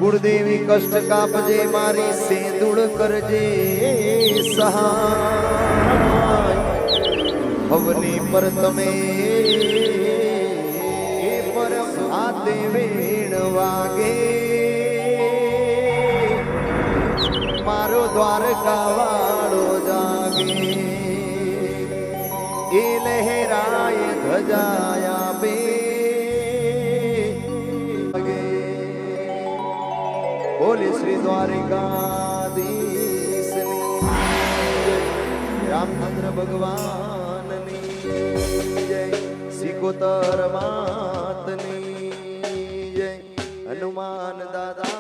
कुलदेवी कष्ट कापजे मारी सेंदुड़ करजे सहाय भवनी पर तमे पर आते वेण वागे मारो द्वारका वाळो जागे ए लहराय ध्वजाया बे बोले श्री द्वारिकाधीश रामचंद्र भगवान जय सिकोतर मातनी जय हनुमान दादा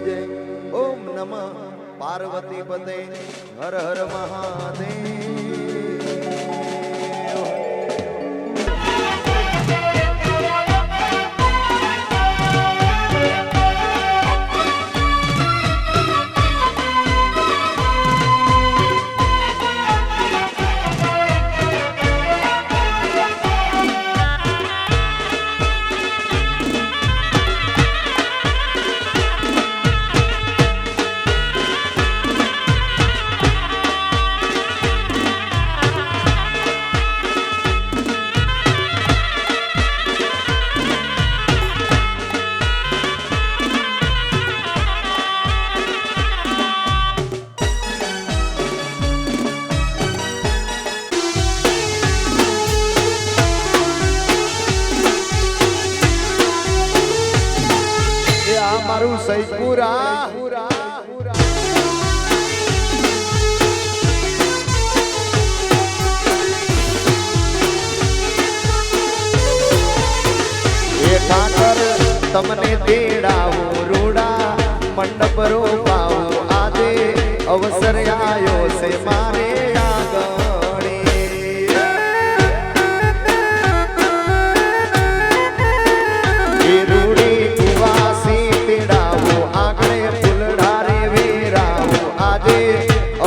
जय ओम नमः पार्वती पते हर हर महादेव मारू सईपुरा ठाकर तमने तेड़ावो रूड़ा मंडप रोपावो आदे अवसर आयो से मारे आगणे ये रूड़ी कुवासी तेड़ावो आगणे फुलडारे वेरावो आदे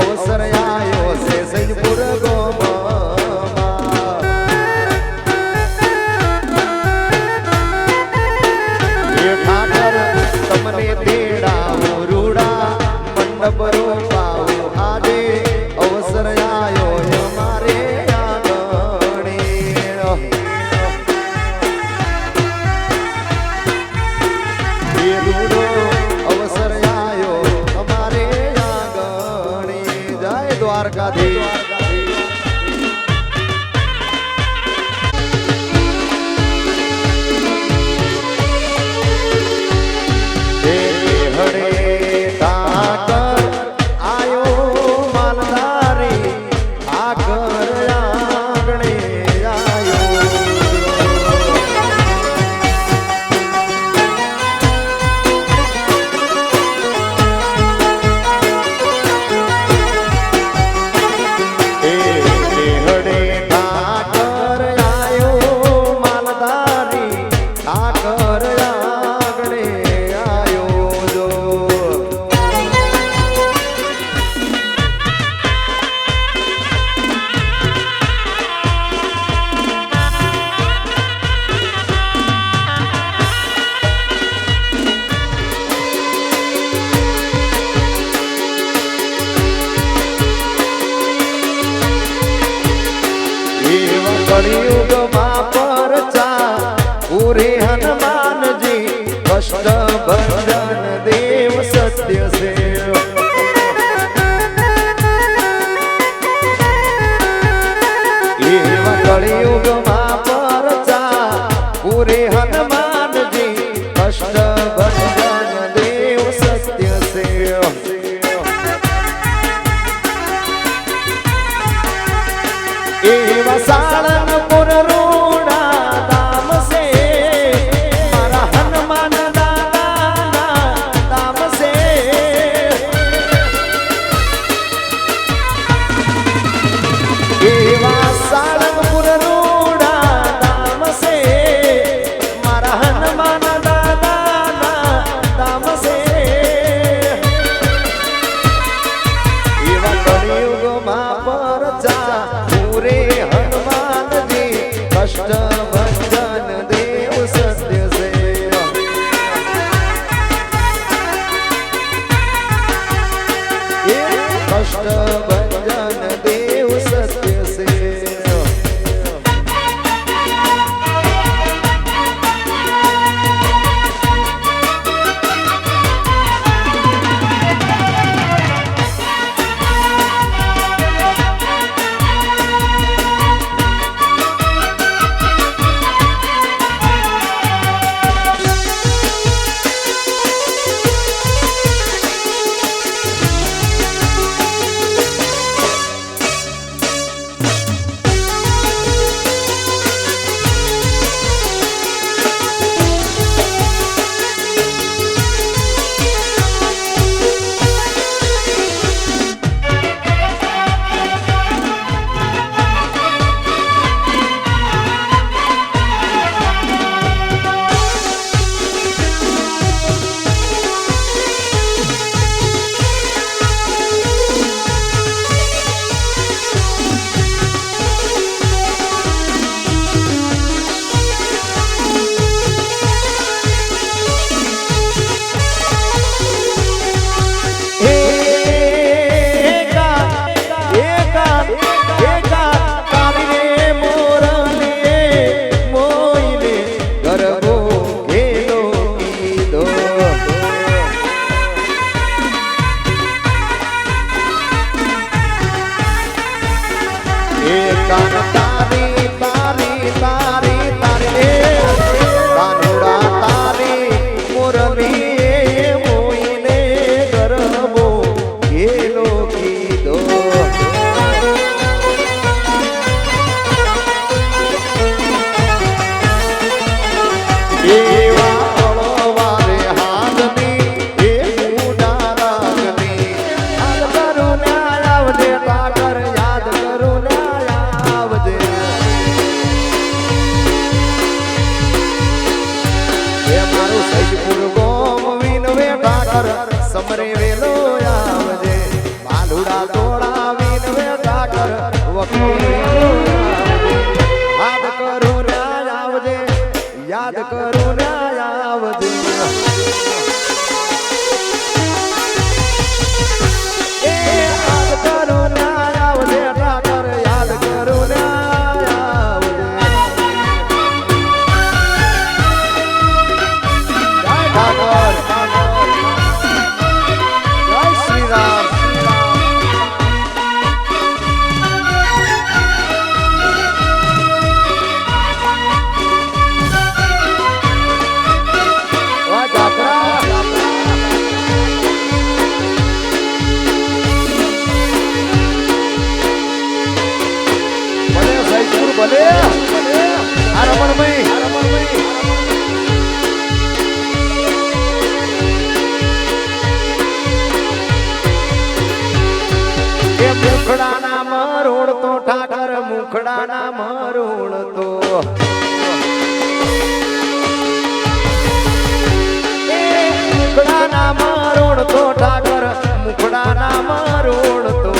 अवसर आयो से सईपुर गोमा तेड़ावो रूड़ा मंडप रोपावो आदे अवसर आयो हमारे आंगणे ये रूड़ो अवसर आयो हमारे आंगणे जय द्वारकाधीश कलियुग परचा पूरे हनुमान जी कष्ट भंजन देव सत्य से कलियुग परचा पूरे हनुमान जी कष्ट भंजन देव सत्य से सालनपुर रोड़ा दाम से मारा हनुमान दादा दाम से सालनपुर रोड़ा दाम से मारा हनुमान दादा दाम से कलियुग परचा पूरे हनुमान जी कष्ट भंजन देव सत्य से ઠાકર સમરે વેલો આવજે બાલુડા તોડાવીને વે ઠાકર વખતે યાદ કરું ન્યાય આવજે યાદ કરું ન્યાય આવજે મુખડાના મરોડ તો ઠાકર મુખડાના મરોડ તો મુખડાના મરોડ તો ઠાકર મુખડાના મરોડ તો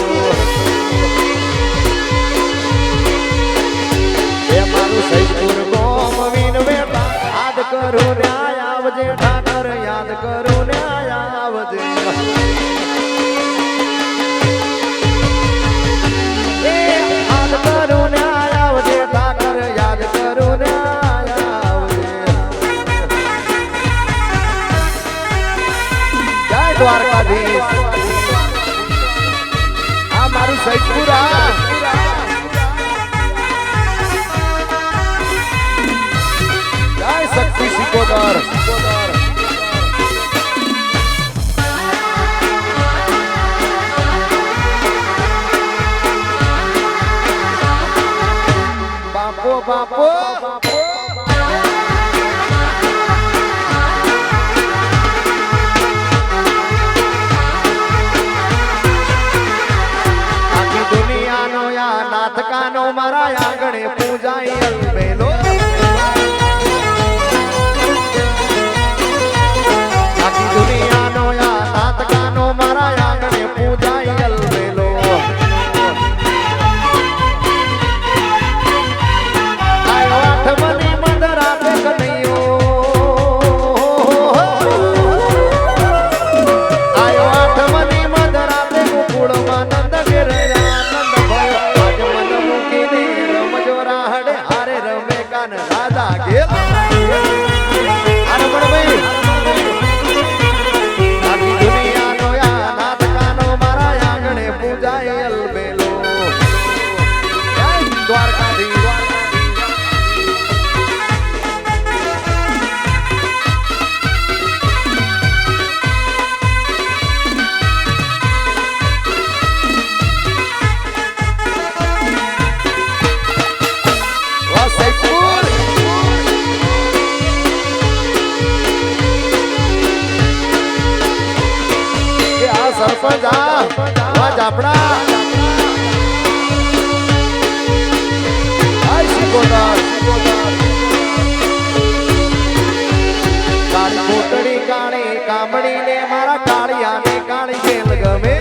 એ મારું સૈદપુર ગોમ વિન બેટા યાદ કરો ન્યાય આવજે ઠાકર યાદ કરો ન્યાય આવજે દ્વારકાધીશ આ મારું સૈદપુરા જય શક્તિ સિકોદર બાપો બાપો નાથકાનો મારા આંગણે પૂજાઈ અલબેલો આખી દુનિયાનો યા નાથકાનો મારા આંગણે પૂજાઈ અલબેલો આયો આઠમની મધરાતે કનૈયો આયો આઠમની મધરાતે ગોકુળમાં નંદ ઘેરયા રાધા ઘેર આખી દુનિયાનો યા નાથકાનો મારા આંગણે પૂજાય અલબેલો દ્વારકાધીશ સરપંચ આ જાપડા કાળી કોટડી કાળી કામડી ને મારા કાળિયા ને કાળી જેલ ગમે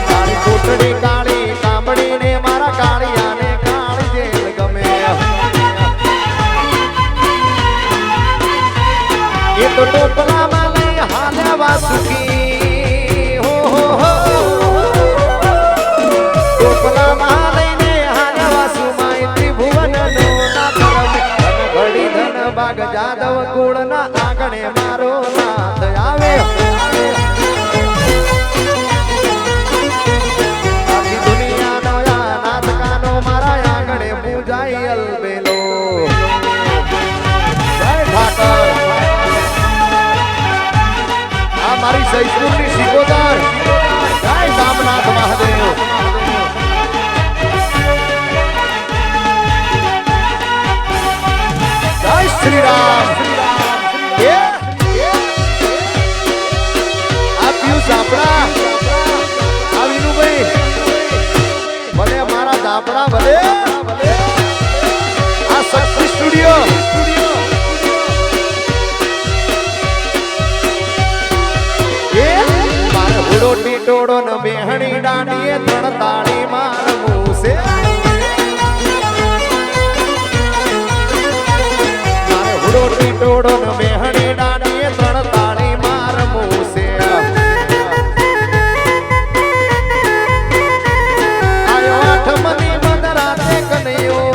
કાળી કોટડી કાળી કામડી ને મારા કાળિયા ને કાળી જેલ ગમે એ તો ટોપલામાં લઈ હાલ્યા વાસુકી હો ટોપલામાં લઈને હાલ્યા વાસુમાં ત્રિભુવન નો નાથ રમે ઘડી ધન બાગ જાદવ કુળના આંગણે મારો નાથ આવે આખી દુનિયાનો યા નાથકાનો મારા આંગણે પૂજાઈ અલબેલો જય ઠાકર મારી સૈદપુરની સિકોદર જય રામનાથ મહાદેવ જય શ્રી રામ આ પિયુષ આપડા આ વિનુભાઈ ભલે મારા દાપડા ભલે આ શક્તિ સ્ટુડિયો દાંડીએ ત્રણ તાળી મારવું છે મારે હુડો ટીટોડો ને મેહણી દાંડીએ ત્રણ તાળી મારવું છે આયો આઠમની મધરાતે કનૈયો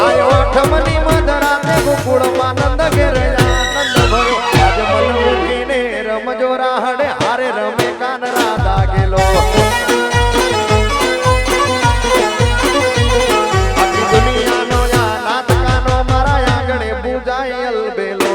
આયો આઠમની મધરાતે ગોકુળમાં નંદ ઘેર આનંદ ભર્યો આજ મન મૂકીને રમજો રાહડે હારે રમે કાન રાધા ગેલો આખી દુનિયાનો યા નાતકાનો મારા આંગણે પૂજાય અલબેલો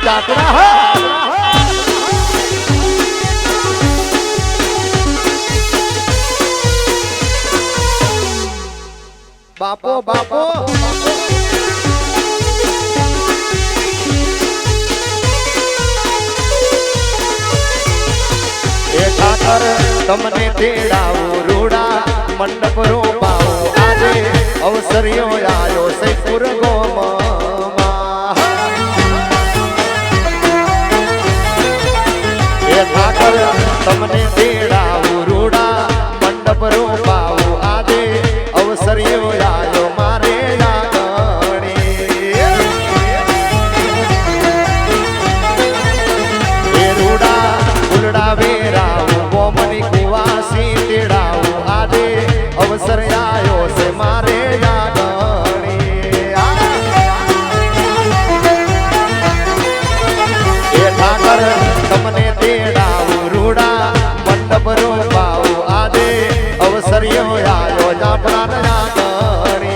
જાતરા બાપો બાપો એ ઠાકર તમને તેડાવું રૂડા મંડપ રોપાવું આજે અવસરિયો આયો સૈપુર ગોમાં ઠાકર તમને તેડાવું રૂડા મંડપ રોપાવું આજે અવસરિયો આયો મારે આગણે એ રૂડા ફૂલડા વેરાવું ગોમની કુવાસી તેડાવું આજે અવસર આયો છે મારે આગણે એ ઠાકર તમને તેડાવું રૂડા મંડપ રોપાવું આજે અવસરિયો આયો જાફરા આગણે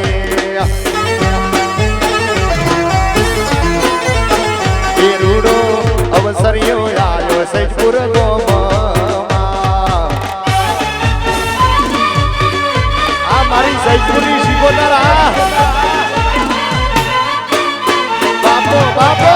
એ રૂડો અવસરિયો આયો સૈદપુર ગોમાં આ મારી સૈદપુરની શિકોતરા બાપો બાપો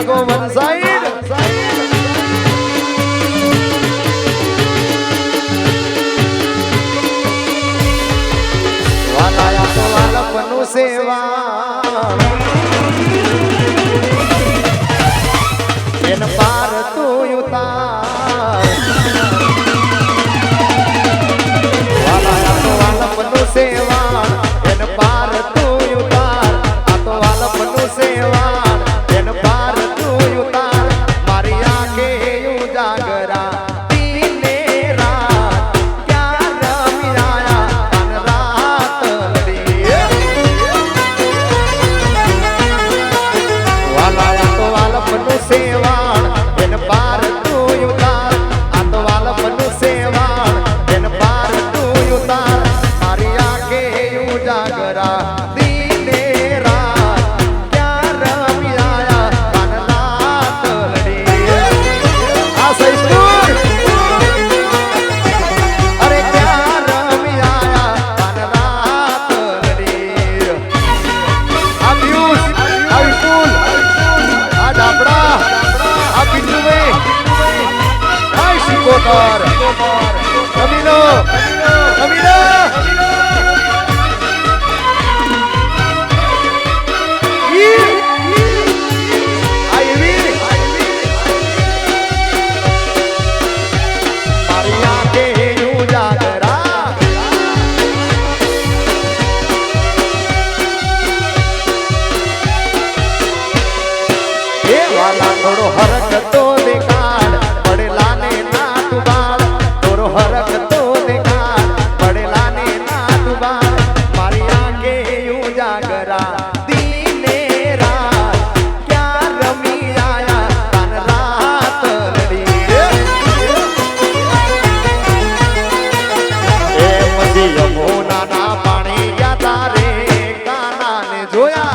go one side વાલા તો વાલપનું સેવા એન પાર તું ઉતાર વાલા તો વાલપનું સેવા એન પાર તું ઉતાર આ તો વાલપનું સેવા Camilo Camilo Maria ke ujagra ye wala thodo harakat to dekad padela ne na tubal toro harakat to dekad padela ne na tubal Maria ke ujagra dine raat kya rami aaya tan raat ladi e madi yamuna na pani yada re kana ne joya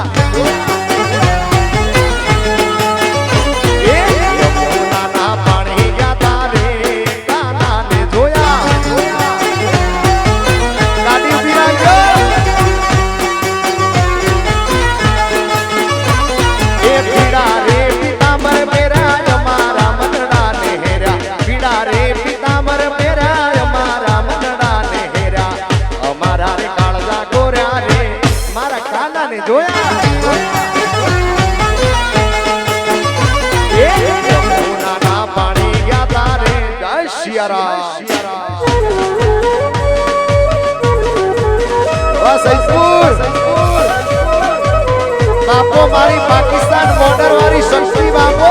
બાપો મારી Pakistan border વાળી શક્તિ બાપો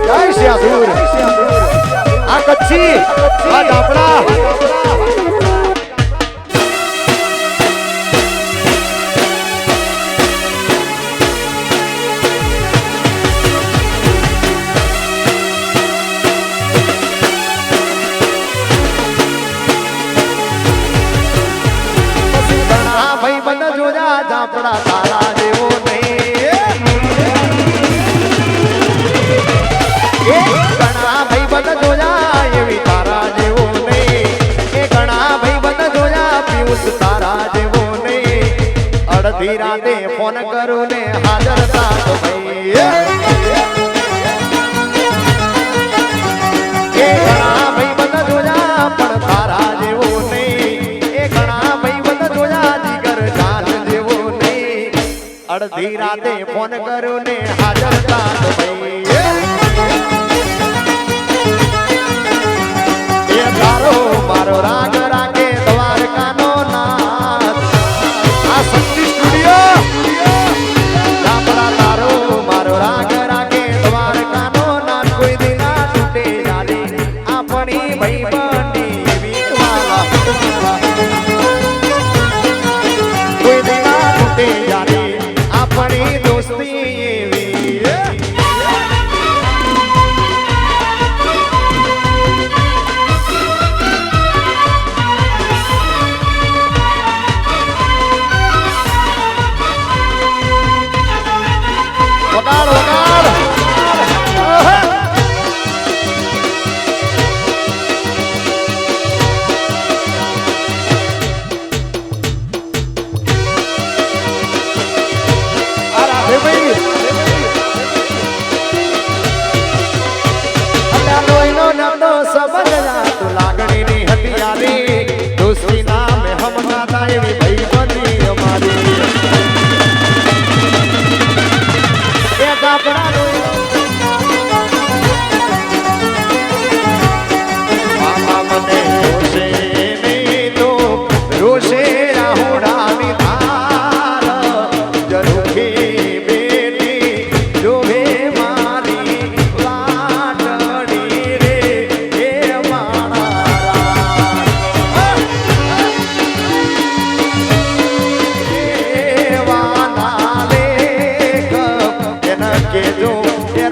જય શ્યાસુર આ કચ્છી આ ડાપડા ઝાપડા તારા જેવો ઘણા ભાઈ બંધ જોયા એવી તારા જેવો નહીં એ ઘણા ભાઈ બંધ જોયા પિયુષ તારા જેવો નહીં અડધી રાતે ફોન કરું ને હાજર થાત ભાઈ એ ઘણા ભાઈ બંધ જોયા પણ તારા જેવો નહીં એ ઘણા ભાઈ બંધ જોયા જીગર જાન જેવો નહીં અડધી રાતે ફોન કરું ને હાજર થાત ભાઈ મારો રાગ રાગે દ્વારકાનો નાથ આ શક્તિ સ્ટુડિયો ઝાપડા તારો મારો રાગ રાગે દ્વારકાનો નાથ કોઈ દિના તૂટે યાદે આપણી ભાઈ બંધી એવી વાલા કોઈ દિના તૂટે યાદે આપણી દોસ્તી એવી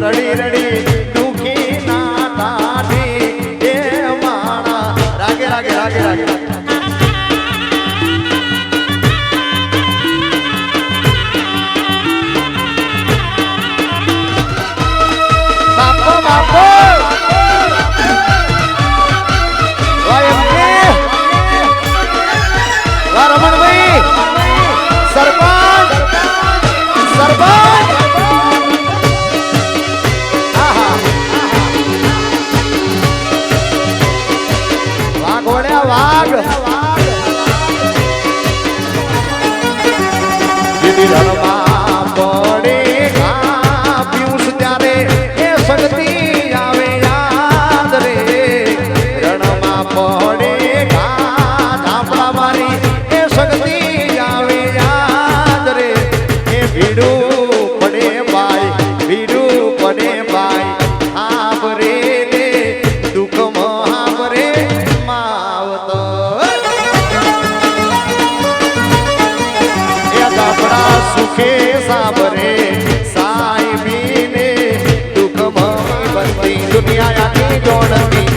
રડી રડી દુખી ના તાડી એ માણા રાગે રાગે રાગે રાગે બાપો બાપો રમણભાઈ સરપંચ સરપંચ વાઘ રણમાં પડે પિયુષ ત્યારે એ શક્તિ આવે યાદ રે રણમાં પડે ઝાપડા મારી એ શક્તિ આવે યાદ રે એ ભીડું પડે ભાઈ ભીડું પડે ભાઈ આભરે ને દુઃખમાં આભરે સુખે સાબરે સાહેબીને દુઃખમાં બનતી દુનિયા આખી જોડતી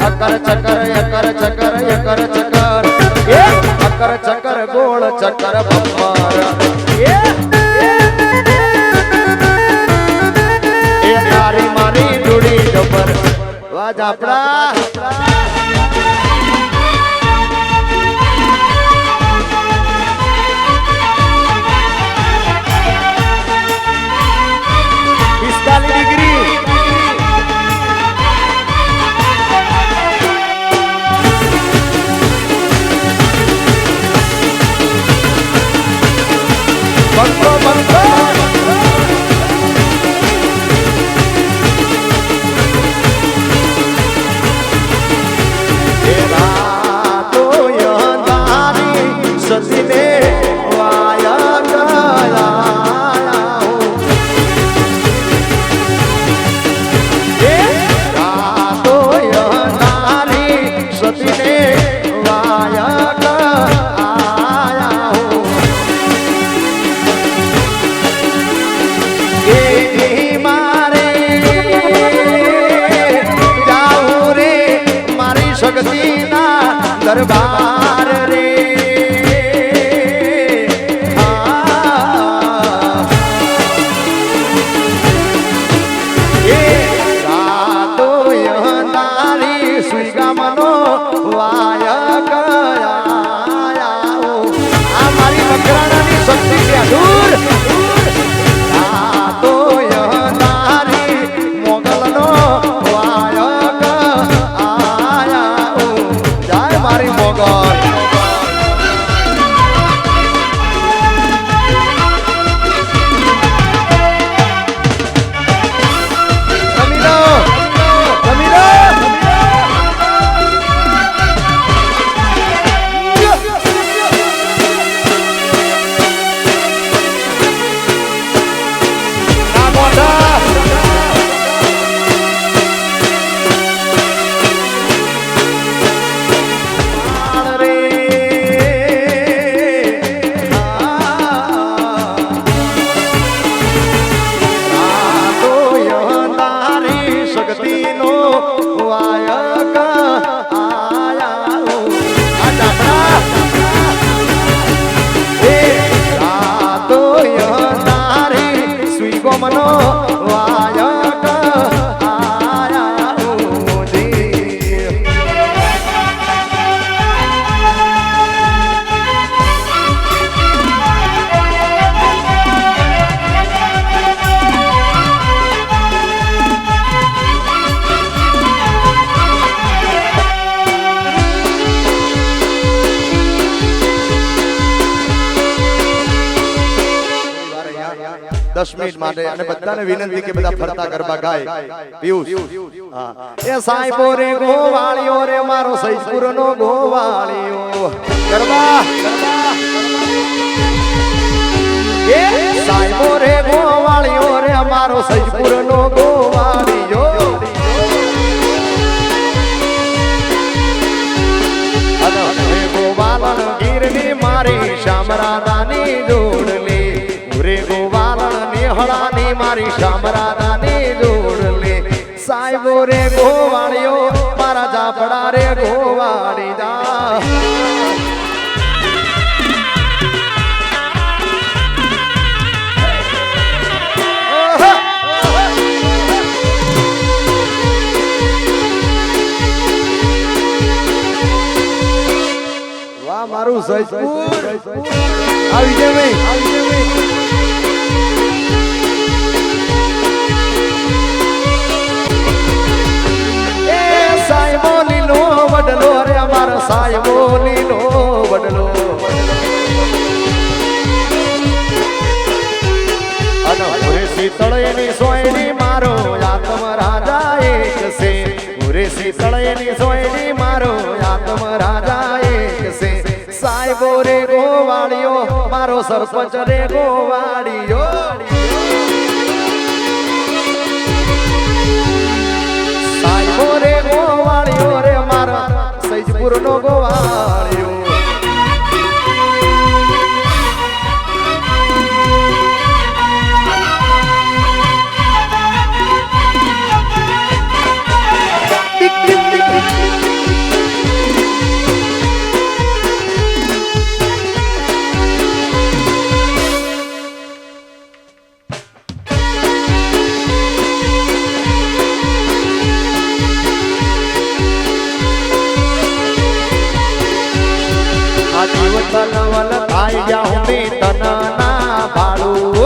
અકર ચકર યકર ચકર યકર ચકર અકર ચકર ગોળ ચકર બમ્બર એ તારી મારી જોડી જબર વાહ ઝાપડા 10 મિનિટ માટે અને બધાને વિનંતી કે બધા ફરતા ગરબા ગાય પિયુષ હા એ સાઈબો રે ગોવાળિયો રે મારો સૈદપુરનો ગોવાળિયો ગરબા એ સાઈબો રે ગોવાળિયો રે મારો સૈદપુરનો ગોવાળિયો અરે ગોવાળણ ગીરની મારી શામરાદાની જોડલી રે ગોવાળણ નિહળાની મારી શામરાદાની જોડલી સાઈબો રે ગોવાળિયો મારા જાપડા રે ગોવાળી જા વાહ મારું સૈદપુર આવી જાય ભાઈ સાયબો લીલો વડલો રે અમારો સાયબો લીલો વડલો અને પૂરે શીતળેની સોયની મારો આત્મ રાજા એક છે પૂરે શીતળેની સોયની મારો આત્મ રાજા એક છે સાયબો રે ગોવાળિયો મારો સરપંચ રે ગોવાળિયો સાઈબો રે ગોવાળિયો રે મારા સૈદપુરનો ગોવાળિયો તલવલ થાય ગયા હું બી તનના ભાડું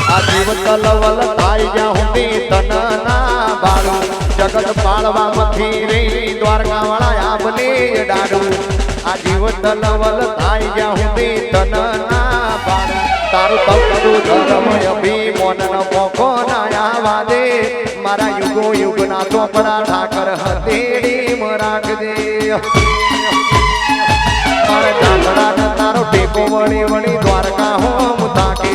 આ જીવ તલવલ થાય ગયા હું બી તનના ભાડું જગત પાળવા મથી રે દ્વારકા વાળા આપને ડાડું આ જીવ તલવલ થાય ગયા હું બી તનના ભાડું તારું ભક્તું ધર્મ અભિમોન ન મોકો ના આવા દે મારા યુગો યુગના ચોપડા ઠાકર હતેડી રાખજે મારા ચાંદડા તારો ટેકો વળી વળી દ્વારકા હોમ તાકે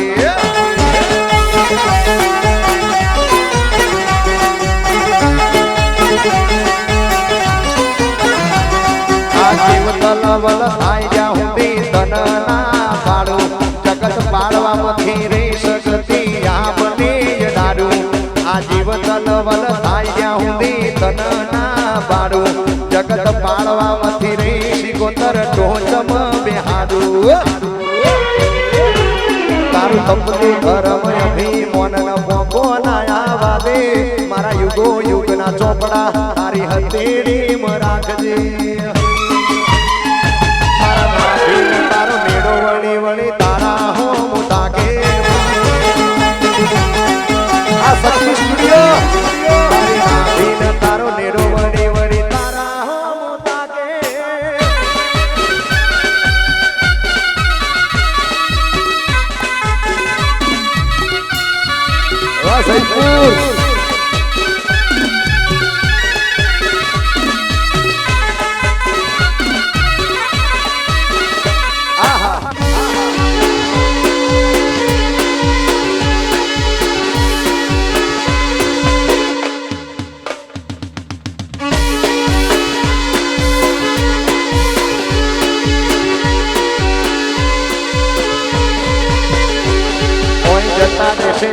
આ જીવ તલવલ થાય ગયા હું બી તનના પાડું જગત પાડવામાંથી રે શક્તિ આપને ડાડું આ જીવ તલવલ થાય ગયા હું બી તનના પાડું જગત પાળવામાંથી રે શિકોતર ટોચમ બેહાડું તારું તપતું ધર્મ અભિમોન ન પોકો ના આવા દે મારા યુગો યુગના ચોપડા તારી હથેળી મ રાખજે મારા નાભી તારો મેળો વળી વળી તારા હોમ તાકે આ શક્તિ સ્ટુડિયો તારી નાભી તારો મેળો વળી વળી સૈદપુર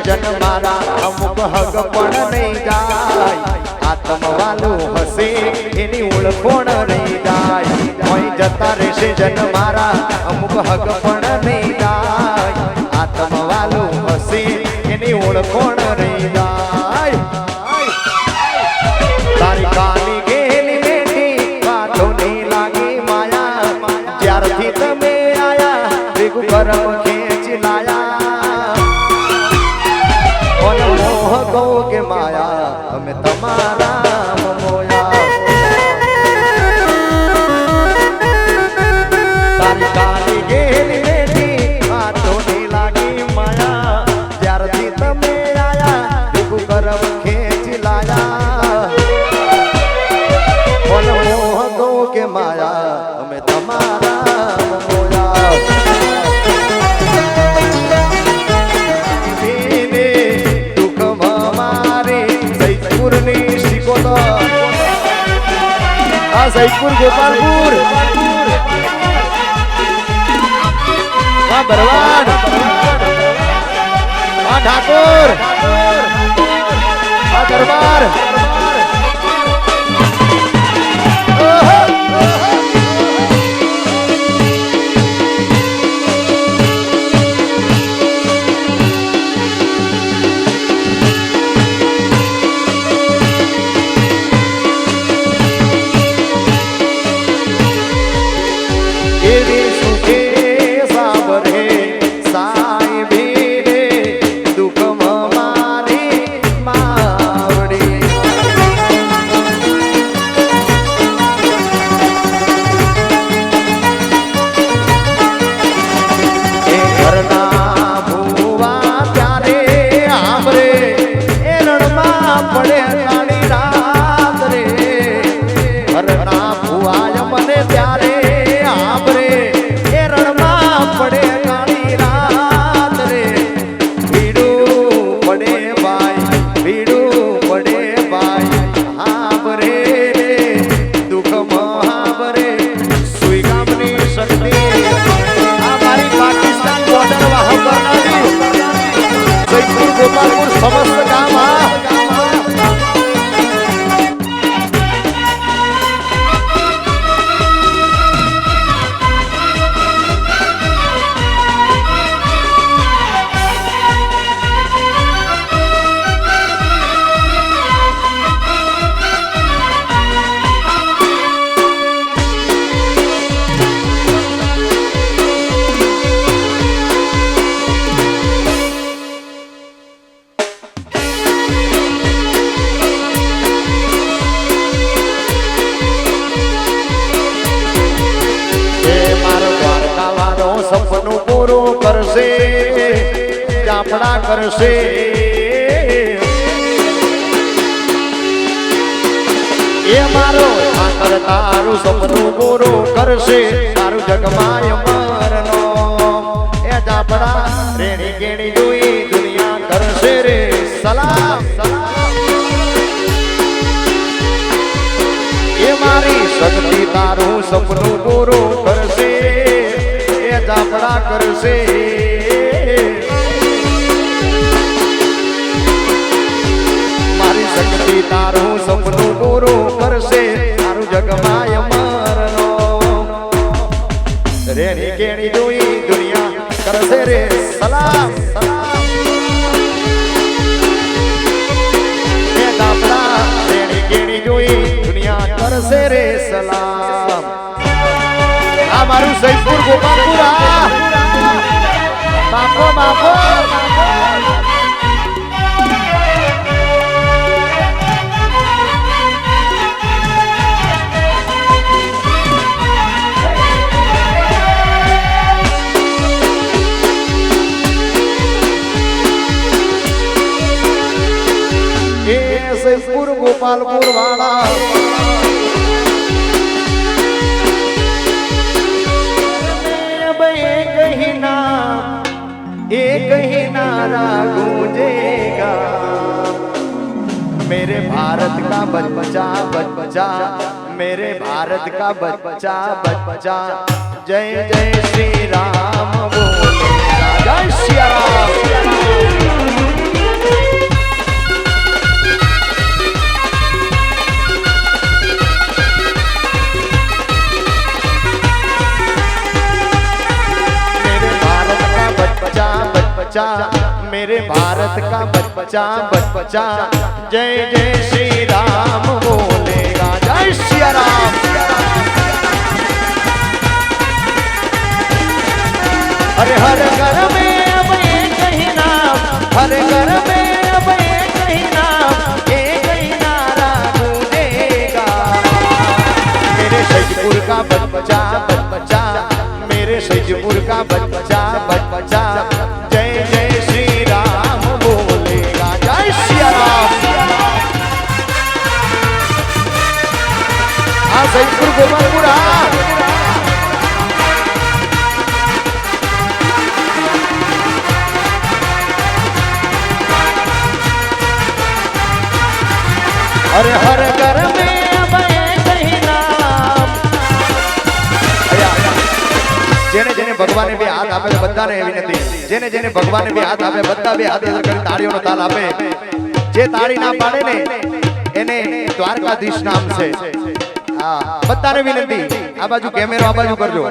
જન મારા અમુક હગ પણ નહીં જાય આત્મવાલું હશે એની ઓળખોણ રહી જાય કોઈ જતા રહેશે જન મારા અમુક હગ પણ નહીં જાય આત્મવાલું હશે એની ઓળખોણ રહી જાય તારી કાલી ગેલી બેઠી વાતો નહીં લાગી માયા જ્યારથી તમે આયા ભેગું કરમ ખેંચી લાયા મોહ કહો કે માયા અમે તમારા મોયા તારી કાલી ગેલી सैदपुर गोपालपुर बरवाड़ ठाकुर दरबार गोपालपुर समस्त गांव सपनों पूरो करसे चापड़ा करसे ये मारो ठाकर तारू सपनों पूरो करसे तारू जगमाय मरनो ए चापड़ा रेणी केणी जोई दुनिया करसे रे सलाम ये मारी शक्ति तारू सपनों पूरो करसे चापड़ा करसे मारी शक्ति तारू सपनों पूरो करसे तारू जगमाय मरनो रेणी केणी जोई दुनिया करसे रे सलाम ये चापड़ा रेणी केणी जोई दुनिया करसे रे सलाम हमारू सैदपुर गोपालपुर बापो बापो ये सैदपुर गोपालपुर वाला एक ही नारा गूंजेगा मेरे भारत का बच्चा बच्चा मेरे भारत का बच्चा बच्चा जय जय श्री राम बोलेगा जय श्री राम मेरे भारत का बच्चा बच्चा जय जय श्री राम बोलेगा जय श्री राम अरे हर घर में अब एक ही नाम हर घर में अब एक ही नाम एक ही नारा गूंजेगा मेरे सैदपुर का बच्चा बच्चा मेरे सैदपुर का बच्चा बच्चा जय जय श्री राम बोलेगा जय श्री राम सैदपुर गोपालपुर अरे हर घर में अब एक ही नाम ભગવાને બે હાથ આપે બધાને વિનંતી, જેને જેને ભગવાને બે હાથ આપે બધા બે હાથ કરી તાળીઓનો તાલ આપે. જે તાળી ના પાડે ને એને દ્વારકાધીશ નામ છે. હા, બધાને વિનંતી, આ બાજુ કેમેરો આ બાજુ કરજો.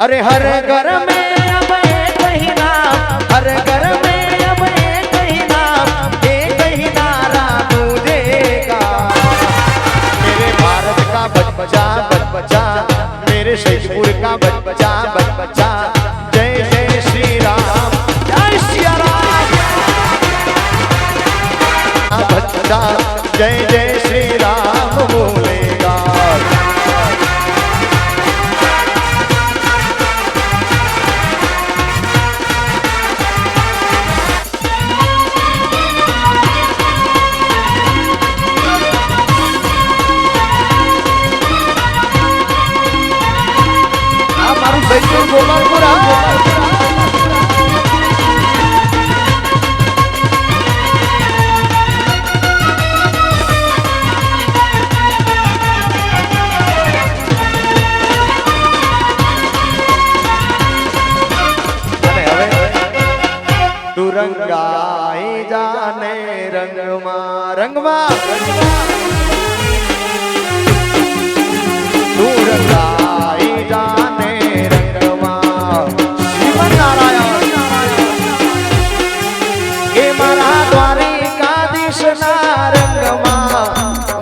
અરે હર ઘર में अब एक ही नाम, हर घर में अब एक ही नाम, एक ही नारा गूंजेगा. मेरे भारत का बच्चा बच्चा, मेरे सैदपुर का बच्चा बच्चा, जय जय श्री राम, जय श्री राम. बच्चा जय जय श्री राम बोलेगा. તું રંગાઈ જાને રંગમાં રંગમાં, તું રંગાઈ જાને રંગમાં. શ્રીમન નારાયણ એ મારા દ્વારિકાધીશના રંગમાં,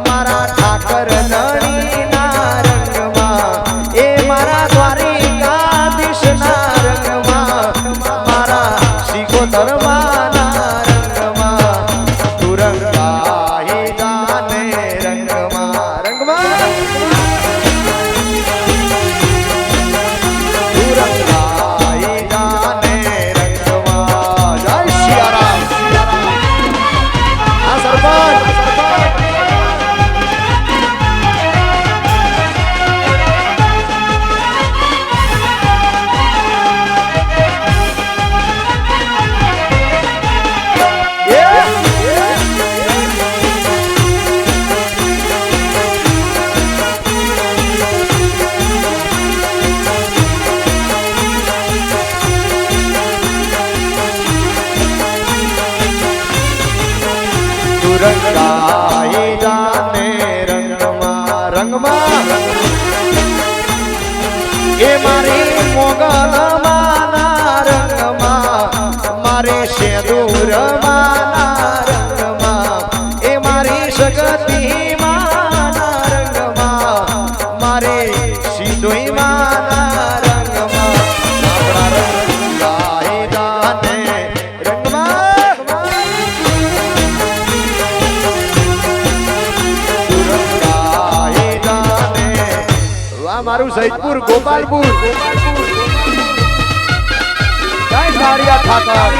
મારા ઠાકર નળીના રંગમાં, એ મારા દ્વારિકાધીશના રંગમાં, મારા ધર્માના રંગમાં, તું રંગાઈ જાને રંગમાં રંગમાં, તું રંગાઈ જાને રંગમાં. જય સિયારામ. આ સરપંચ રંગાઈ જાને રંગમાં રંગમાં, એ મારી મોગલમાના રંગમાં, મારે શેદુરમાના રંગમાં, એ મારી શક્તિમાના રંગમાં, મારે સિદ્ધોઈમાના રંગમાં, રંગાઈ જાને રંગમાં. મારું સૈદપુર ગોપાલપુર, જય સાડિયા ઠાકર.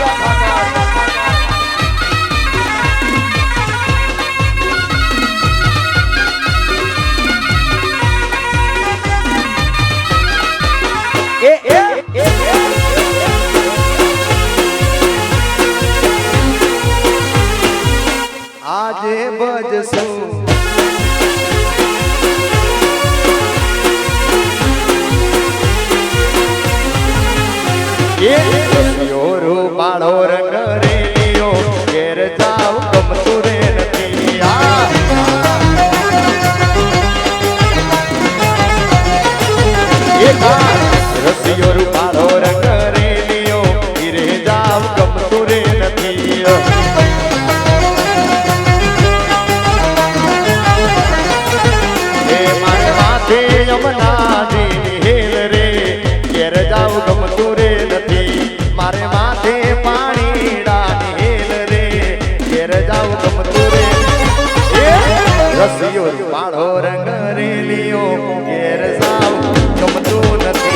આજે બજશું રૂપાળો રંગ રેલિયો, ઘેર જાવ ગમતું રે નથી. રસિયો રૂપાળો રંગ રેલિયો, ઘેરે જાવ ગમતું રે નથી. એ મારે માથે યમુનાજી હેલ રે, ઘેર જાવ ગમતું રે નથી. મારે માથે પાણી ડાની હેલ રે, ઘેર જાવ ગમતું રે. રસિયો રૂપાળો રંગ રેલિયો, ઘેર જાવ ગમતું નથી.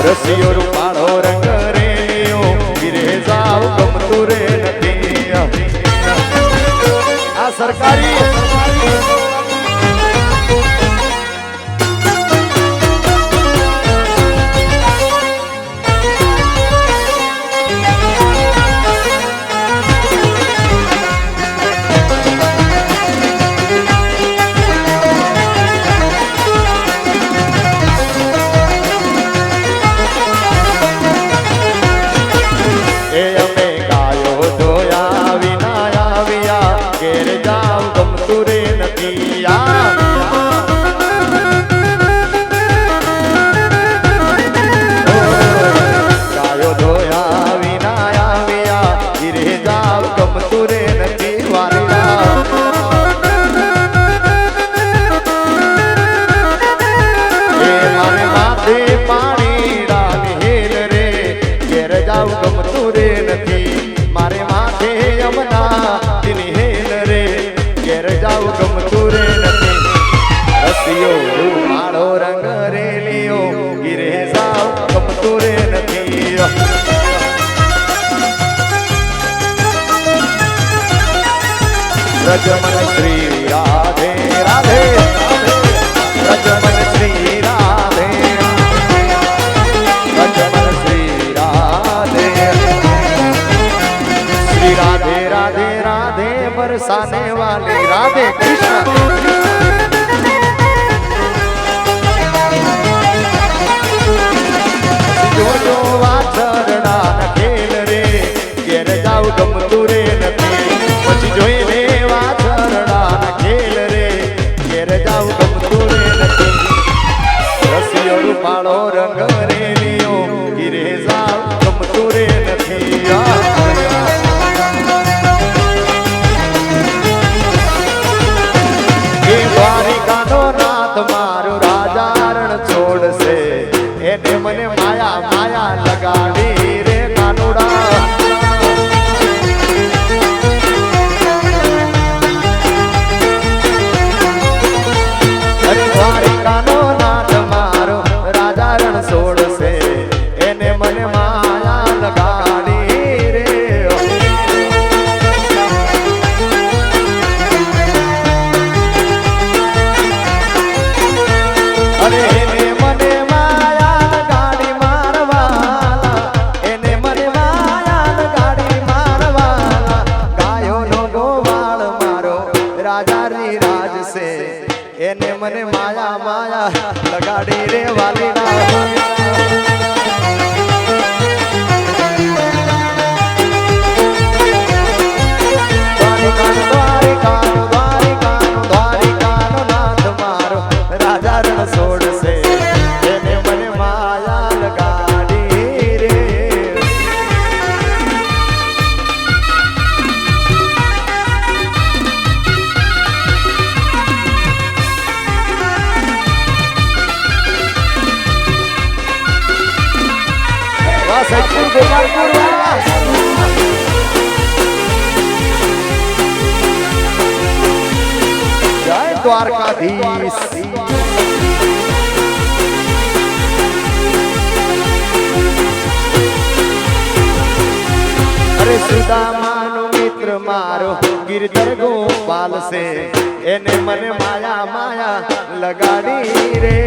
રસિયો રૂપાળો રંગ રેલિયો, ઘેરે જાવ ગમતું રે નથી. આ સરકારી રજમન શ્રી રાધે રાધે રજમન શ્રી રાધે રજમન શ્રી રાધે શ્રી રાધે રાધે રાધे बरसाने वाली राधे कृष्ण जो जो वाचरना खेल रे घेर जाऊ गमતું रे નથી પછી જોઈને વાચરણા ખેલ રે ઘેર જાવ ગમતું રે નથી રસિયો રૂપાળો રંગ રે લીયો ઘીરે જાવ ગમતું રે નથી એ દ્વારિકાનો નાથ મારો રાજા રણ છોડશે એને મને માયા માયા લગાડી રે કાનુડા દ્વારિકાનો નાથ મારો રાજા રણ છોડશે એને મને માયા લગાડી રે અરે એને મને માયા લગાડી મારવાલા એને મને માયા લગાડી મારવાલા ગાયોનો ગોવાળ મારો રાજાની રાજ છે એને મને માયા માયા લગાડી રે વાલીના દ્વારિકાનો દ્વારિકાનો દ્વારિકાનો નાથ મારો રાજા રણ છોડશે એને મને માયા લગાડી રે સચિન ગોપાલપુર જય દ્વારકાધીશ અરે સુદામાનો મિત્ર મારો ગિરધર ગોપાલ છે એને મને માયા માયા લગાડી રે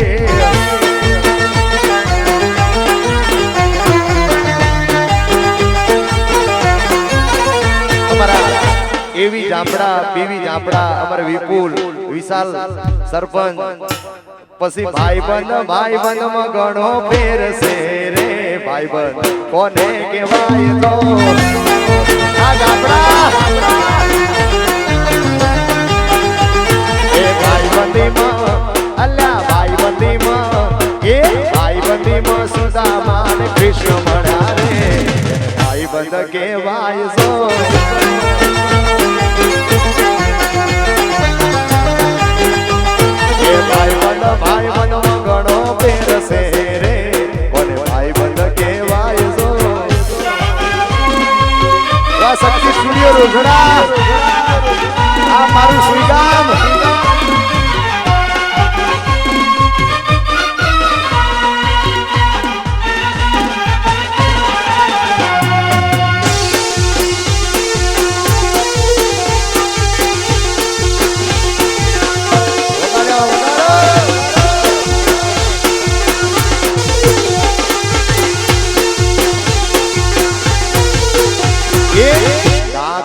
એવી જામડા પીવી જામડા અમાર વિપુલ વિશાલ સરપંચ પછી ભાઈબંધ માં ઘણો ફેર છે રે ભાઈબંધ કોને કહેવાય તો આ જામડા એ ભાઈબંધીમાં અલ્યા ભાઈબંધીમાં એ ભાઈબંધીમાં સુદામા ને કૃષ્ણ મળ્યા રે ભાઈબંધ કહેવાય છો ભાઈ બંધ ઘણો પહેરશે રે કોને ભાઈ બંધ કહેવાય છો શક્તિ સ્ટુડિયો રોજડા આ મારું સુઈગામ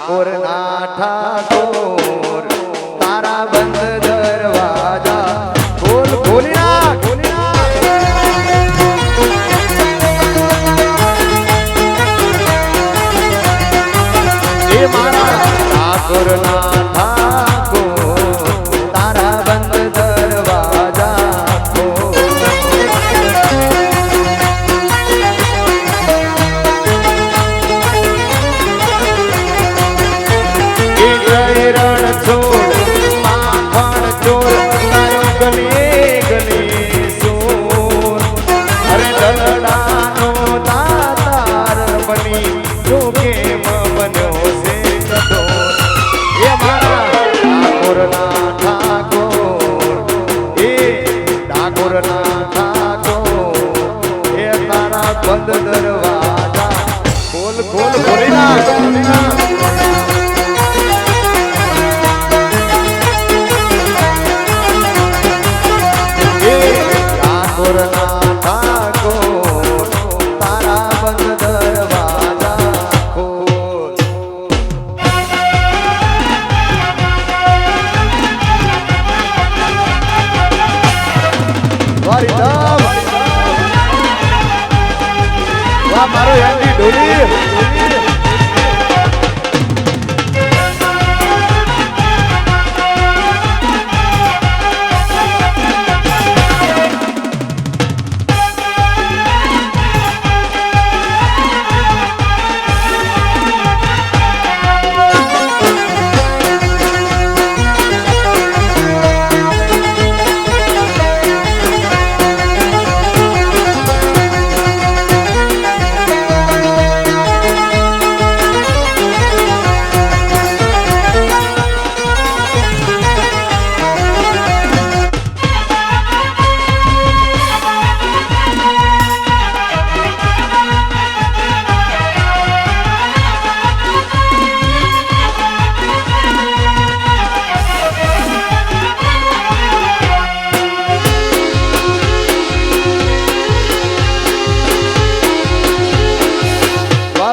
ઠાકોર ના ઠાકોર તારા બંધ દરવાજા ખોલ ખોલી નાખ એ મારા ઠાકોર ના ઠાકોર તારા બંધ દરવાજા રણ છોડ માખણ ચોર તારો ગલી ગલી સોર અરે દલડાનો દાતાર બની તું કેમ બન્યો છે કઠોર એ મારા ઠાકોર ના ઠાકોર એ ઠાકોર ના ઠાકોર એ તારા બંધ દરવાજા ખોલ ખોલ ખોલી નાખ આ મારો યાદી ઢોલી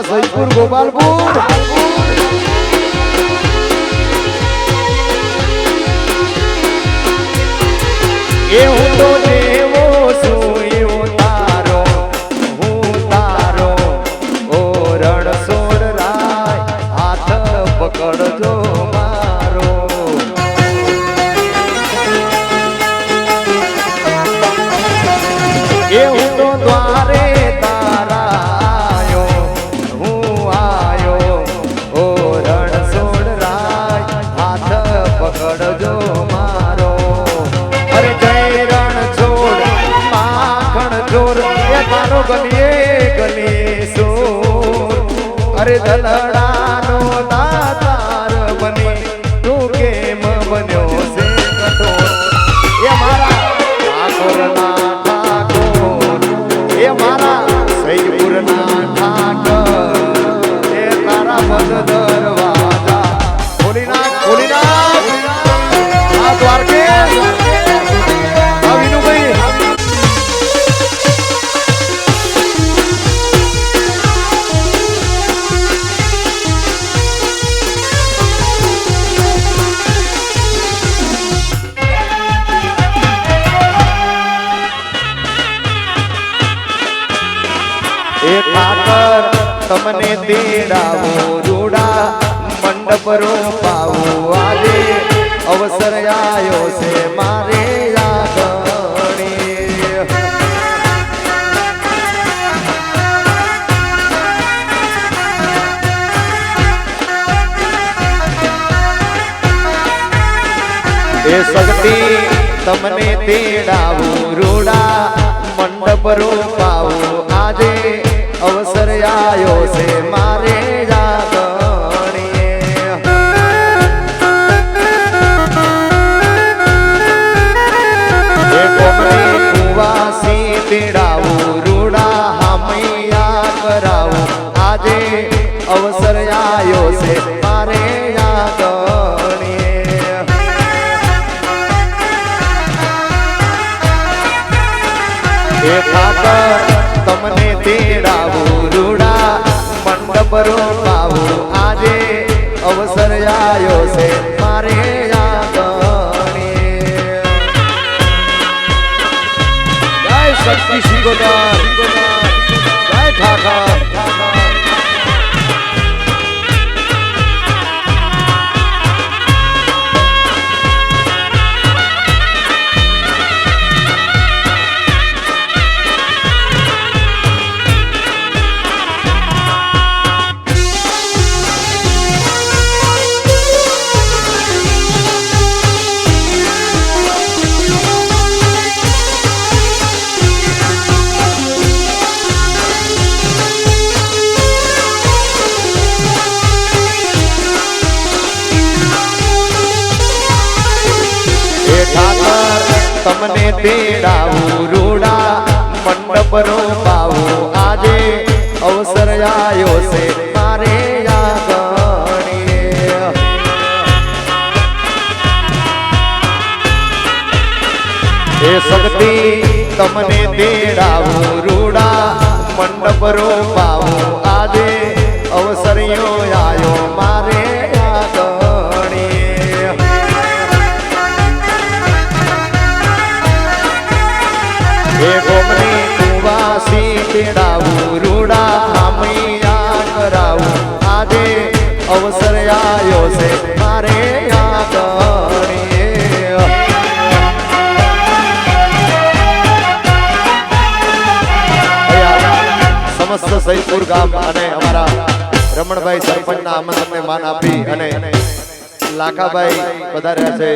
સૈદપુર ગોપાલપુર એ હું તો જેવો છું એવો તારો હું તારો ઓ રણછોડ રાય હાથ પકડજો મારો એ હું તો દ્વારે પકડજો મારો અરે જય રણછોડ માખણ ચોર એ મારો ગલીએ ગલી સોર અરે દલડાનો દાતાર બની તું કેમ બન્યો છે કઠોર એ મારા ઠાકોરના ઠાકોર એ મારા સૈદપુરના ઠાકર એ તારા પદ દરવાજા ખોલી નાખ ખોલી નાખ દ્વારકે વિનુભાઈ એ ઠાકર તમને તેડાવો રૂડા મંડપ રોપાવો આજે અવસર આયો છે મારે આગણી એ શક્તિ તમને તેડાવું રૂડા મંડપ રોપાવું આજે અવસર આયો છે મારે આગણી કુવાસી તેડાવું રૂડા હામૈયા કરાવું આજે અવસર આયો છે મારે આગણી એ ઠાકર તમને તેડાવું રૂડા મંડપ રોપાવું આજે અવસર આયો છે મારે શક્તિ સિંગોદર જય ઠાકર તમને તેડાવું રૂડા મંડપ રોપાવું આજે અવસર આયો છે મારે આગણી એ શક્તિ તમને તેડાવું રૂડા મંડપ રોપાવું આજે અવસરિયો આયો મારે આગણી એ ગોમની કુવાસી તેડાવું રૂડા સમસ્ત સૈદપુર ગામ અને અમારા રમણભાઈ સરપંચના આમંત્રણને માન આપી અને લાખાભાઈ પધાર્યા છે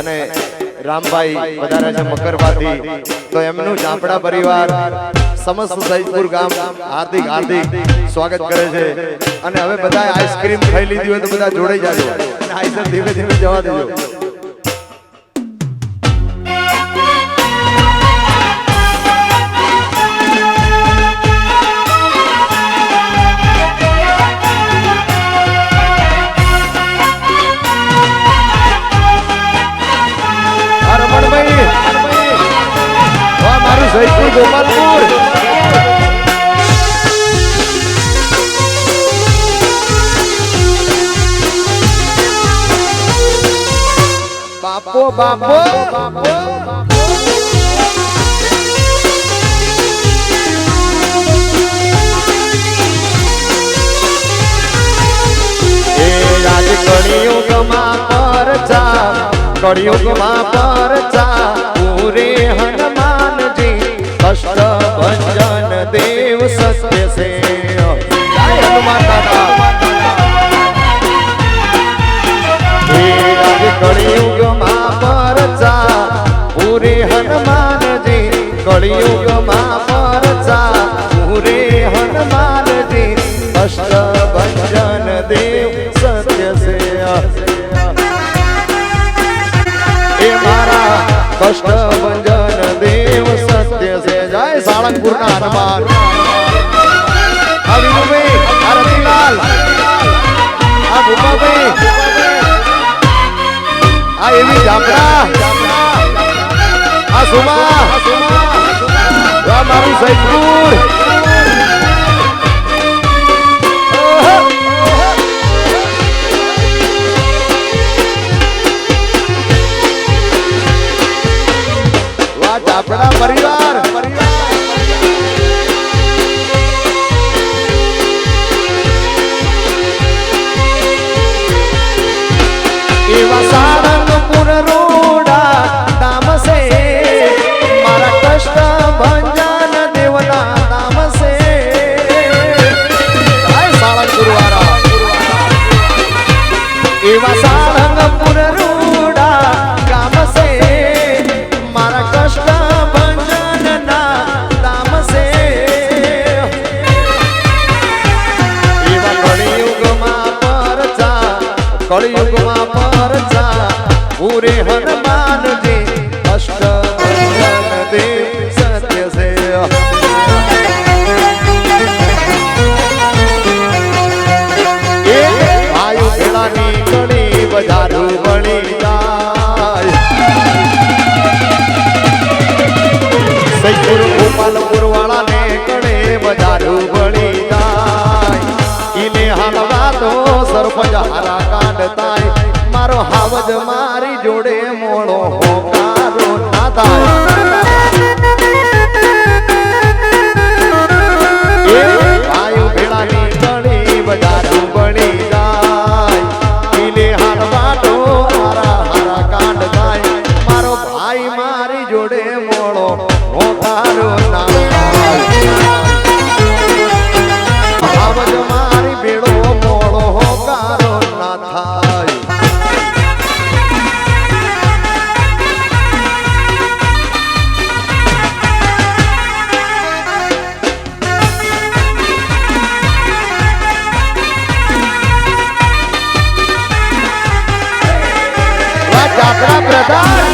અને રામભાઈ પધાર્યા છે મકરવાથી, તો એમનું ઝાંપડા પરિવાર સમસ્ત સૈદપુર ગામ હાર્દિક હાર્દિક સ્વાગત કરે છે. અને હવે બધા આઈસ્ક્રીમ ખાઈ લીધી હોય તો બધા જોડાઈ જાજો અને આઈસ્ક્રીમ ધીમે ધીમે જવા દેજો. જયપુર ગોપાલપુર બાપો બાપો એ આજ કળિયુગમાં પરચા કળિયુગમાં પરચા પૂરે હનુમાનજી કષ્ટ ભંજન દેવ સત્ય છે. હનુમાન દાદા કળિયુગમાં પરચા પૂરે હનુમાનજી કળિયુગમાં પરચા પૂરે હનુમાનજી કષ્ટ ભંજન દેવ સત્ય છે. એ મારા કષ્ટ ભંજન દેવ સત્ય છે. જય સાળંગપુર ના હનુમાન. આ વિનુભાઈ, આ રતિલાલ, આ ભૂપાભાઈ, આ એવી ઝાપડા, આ સુમા, આ મારું સૈદપુર. આપણા પરિવાર એવા સાળંગપુર રોડા ધામ છે મારા કષ્ટ ભંજન દેવના ધામ છે. સાળંગપુર વાળા એવા સાળંગપુર રોડા ગામ છે મારા કષ્ટ ભંજન ના ધામ છે. એવા કળિયુગમાં પરચા કળિયુગમાં પરચા પૂરે હનુમાનજી કષ્ટ ભંજન દેવ સત્ય છે. એ આયુ ભેળાની કળી બજારું બળી જાય. સૈદપુર ગોપાલપુર વાળા ને કડે બજારું બળી જાય. ઈને હાલવા તો સરપંચ હારા કાઢતાય મારો હાવજ મારી જોડે મોળો હોકારો ના થાય. એ આયુ ભેળાની કળી બજારું બળી જાય. ઈને હાલવા તો મારા હારા કાઢતાય મારો ભાઈ મારી જોડે મોળો હોકારો ના આવજ મારી બેડો મોળો હોકારો ના થાય. જાત્રા પ્રધાન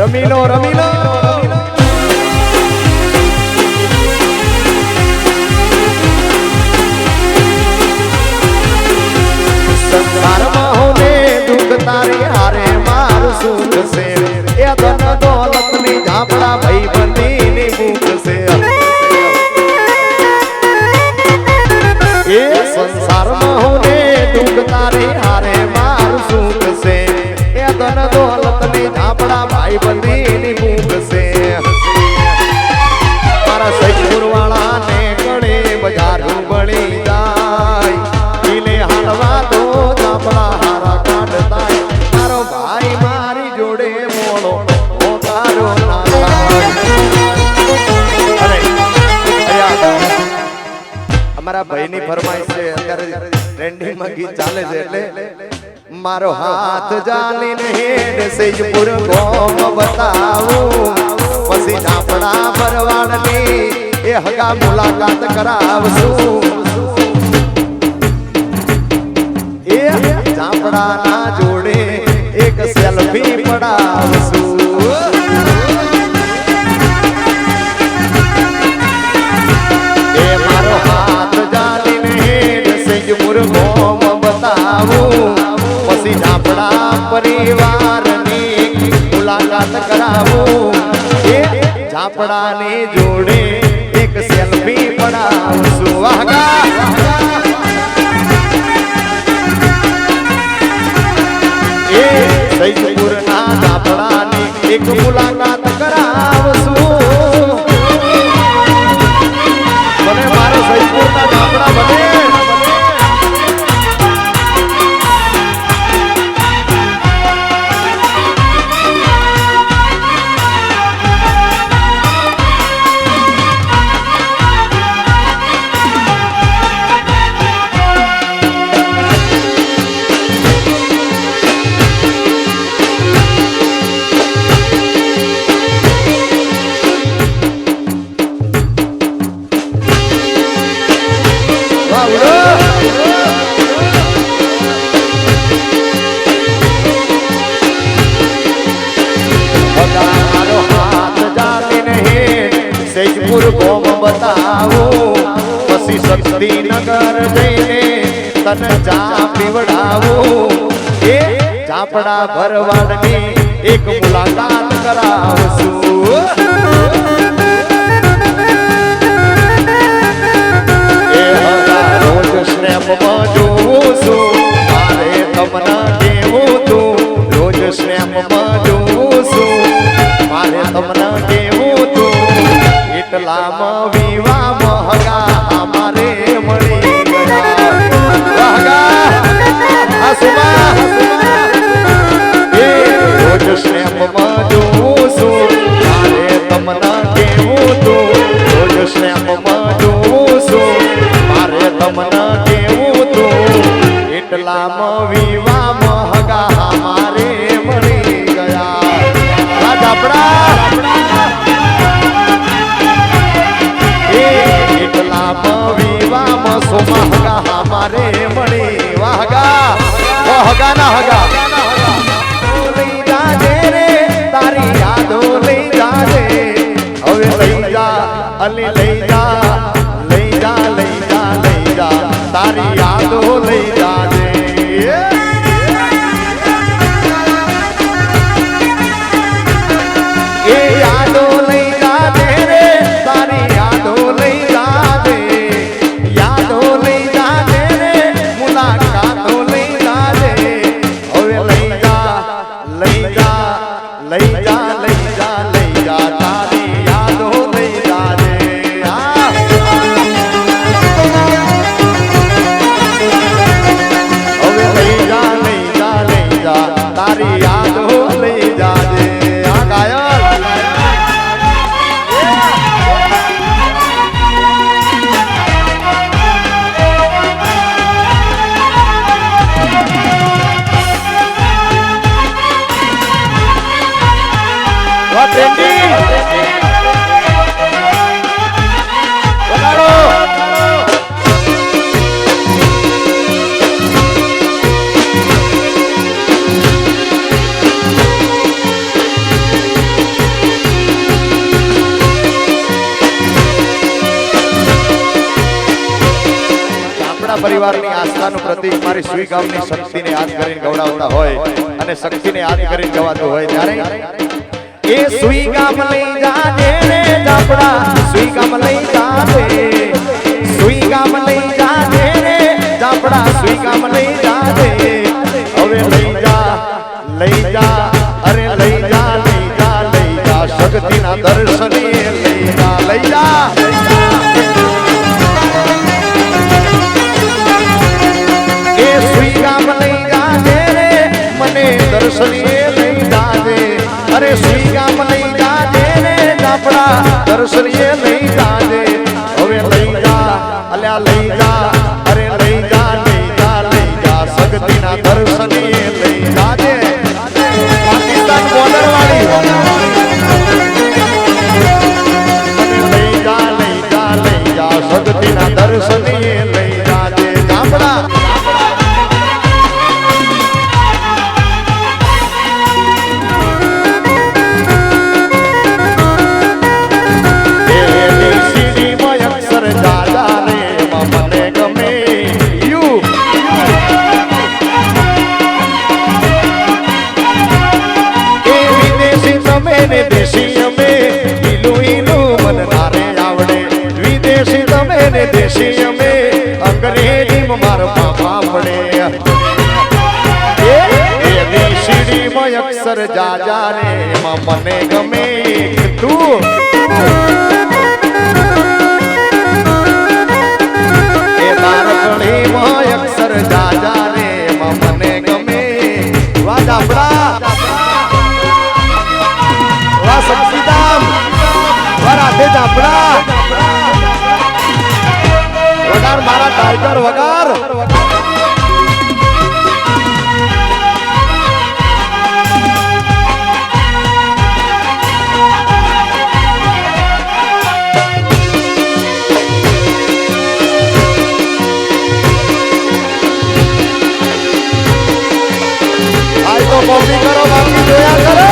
રમીલો રમીલો સંસારમાં હોને દુઃખ તારી હારે મારું સુખ છે. એ ધન દોલત ની ઝાપડા ભાઈ બંધી ની ભૂખ છે. એ સંસારમાં હોને દુઃખ તારી હારે મારું સુખ છે. એ ધન દોલત ની ઝાપડા ભાઈ બંધી ની ભૂખ છે. મારા સૈદપુર વાળા ને કડે બજારું બળી જાય. ઈને હાલવા તો ઝાપડા હારા કાઢતાય મારો ભાઈ મારી જોડે મોળો અમારા ભાઈની ફરમાઈશ છે અત્યારે ટ્રેન્ડિંગમાં ગીત ચાલે છે એટલે મારો હાથ જાલીને હેડ સૈયદપુર ગોમ બતાવું પછી ઝાપડા ભરવાડની એ હગા મુલાકાત કરાવશું એ ઝાપડાના જોડે એક સેલ્ફી પડાવશું એ મારો હાથ જાલીને હેડ સૈયદપુર ગોમ બતાવું પછી ઝાપડા પરિવારની મુલાકાત કરાવું એ ઝાપડાની જોડે એક સેલ્ફી પડાવશું વાગા એ સૈયદપુરના ઝાપડાની એક મુલાકાત કરાવશું મને મારો સૈયદપુરના ઝાપડા બને સૈયદપુર ગોમ બતાવું પછી શક્તિનગર જઈને તને ચા પીવડાવું એ ઝાપડા ભરવાડની એક મુલાકાત કરાવશું એ હગા રોજ સ્નેપમાં જોઉં છું મારે તમને કેવું તું રોજ સ્નેપમાં જોઉં છું મારે તમને કેવું તું એટલામાં વિવાહ હગા અમારે મળી ગયા હગા આ સુમા એ રોજ સ્નેપમાં જોઉં છું મારે તમને કેવું તું રોજ સ્નેપમાં જોઉં છું મારે તમને કેવું તું એટલામાં વિવાહ હગા અમારે મળી ગયા ઝાપડા સોમા હગા અમારે મળી વાહગા હગા ના હગા લઈ જાજે રે તારી યાદો લઈ જાજે હવે લઈ જા અલી લઈ જા લઈ જા લઈ જા લઈ જા તારી યાદો લઈ જાજે એ યાદો લઈ જાજે રે તારી યાદો લઈ જાજે પરિવારની આસ્થાનું પ્રતીક મારી સુઈ ગામની શક્તિને યાદ કરીને ગવડાવતા હોય અને શક્તિને યાદ કરીને ગવાતું હોય ત્યારે એ સુઈ ગામ લઈ જાજે રે ઝાપડા સુઈ ગામ લઈ જાજે સુઈ ગામ લઈ જાજે રે ઝાપડા સુઈ ગામ લઈ જાજે હવે લઈ જા અરે લઈ જા શક્તિના દર્શને લઈ જા દર્શનીએ લઈ જાજે અરે સુઈ ગામ લઈ જાજે રે ઝાપડા દર્શનીએ લઈ જાજે હવે લઈ જા અલ્યા લઈ જા દેશી અમે ઈલું ઈલું મન નારે આવડે વિદેશી તમે ને દેશી અમે અંગ્રેજી મારો પાપા પડે સીડીમાં અક્ષર જાજા રે એમાં મને ગમે તું એ તારકણીમાં અક્ષર જાજા રે એમાં મને ગમે વાહ જાપડા વાહ સક્ષીદામ વાહ રાધે જાપડા વગાર મારા ટાઈગર વગાર કોપી કરો બાકી જોયા કરો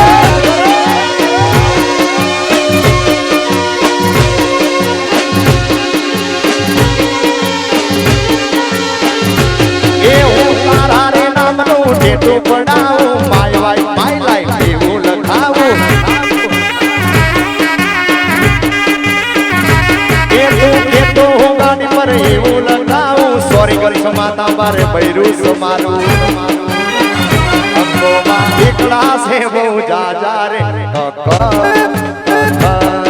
એ હું તારા રે નામનું ટેટુ પડાવું માય વાય માય લાઈફ એવું લખાવું એ તું કેતો હું ગાડી પર એવું લખાવું સોરી કરી સમાતા બારે બૈરું સમારું એકલા છે બહુ જાજા રે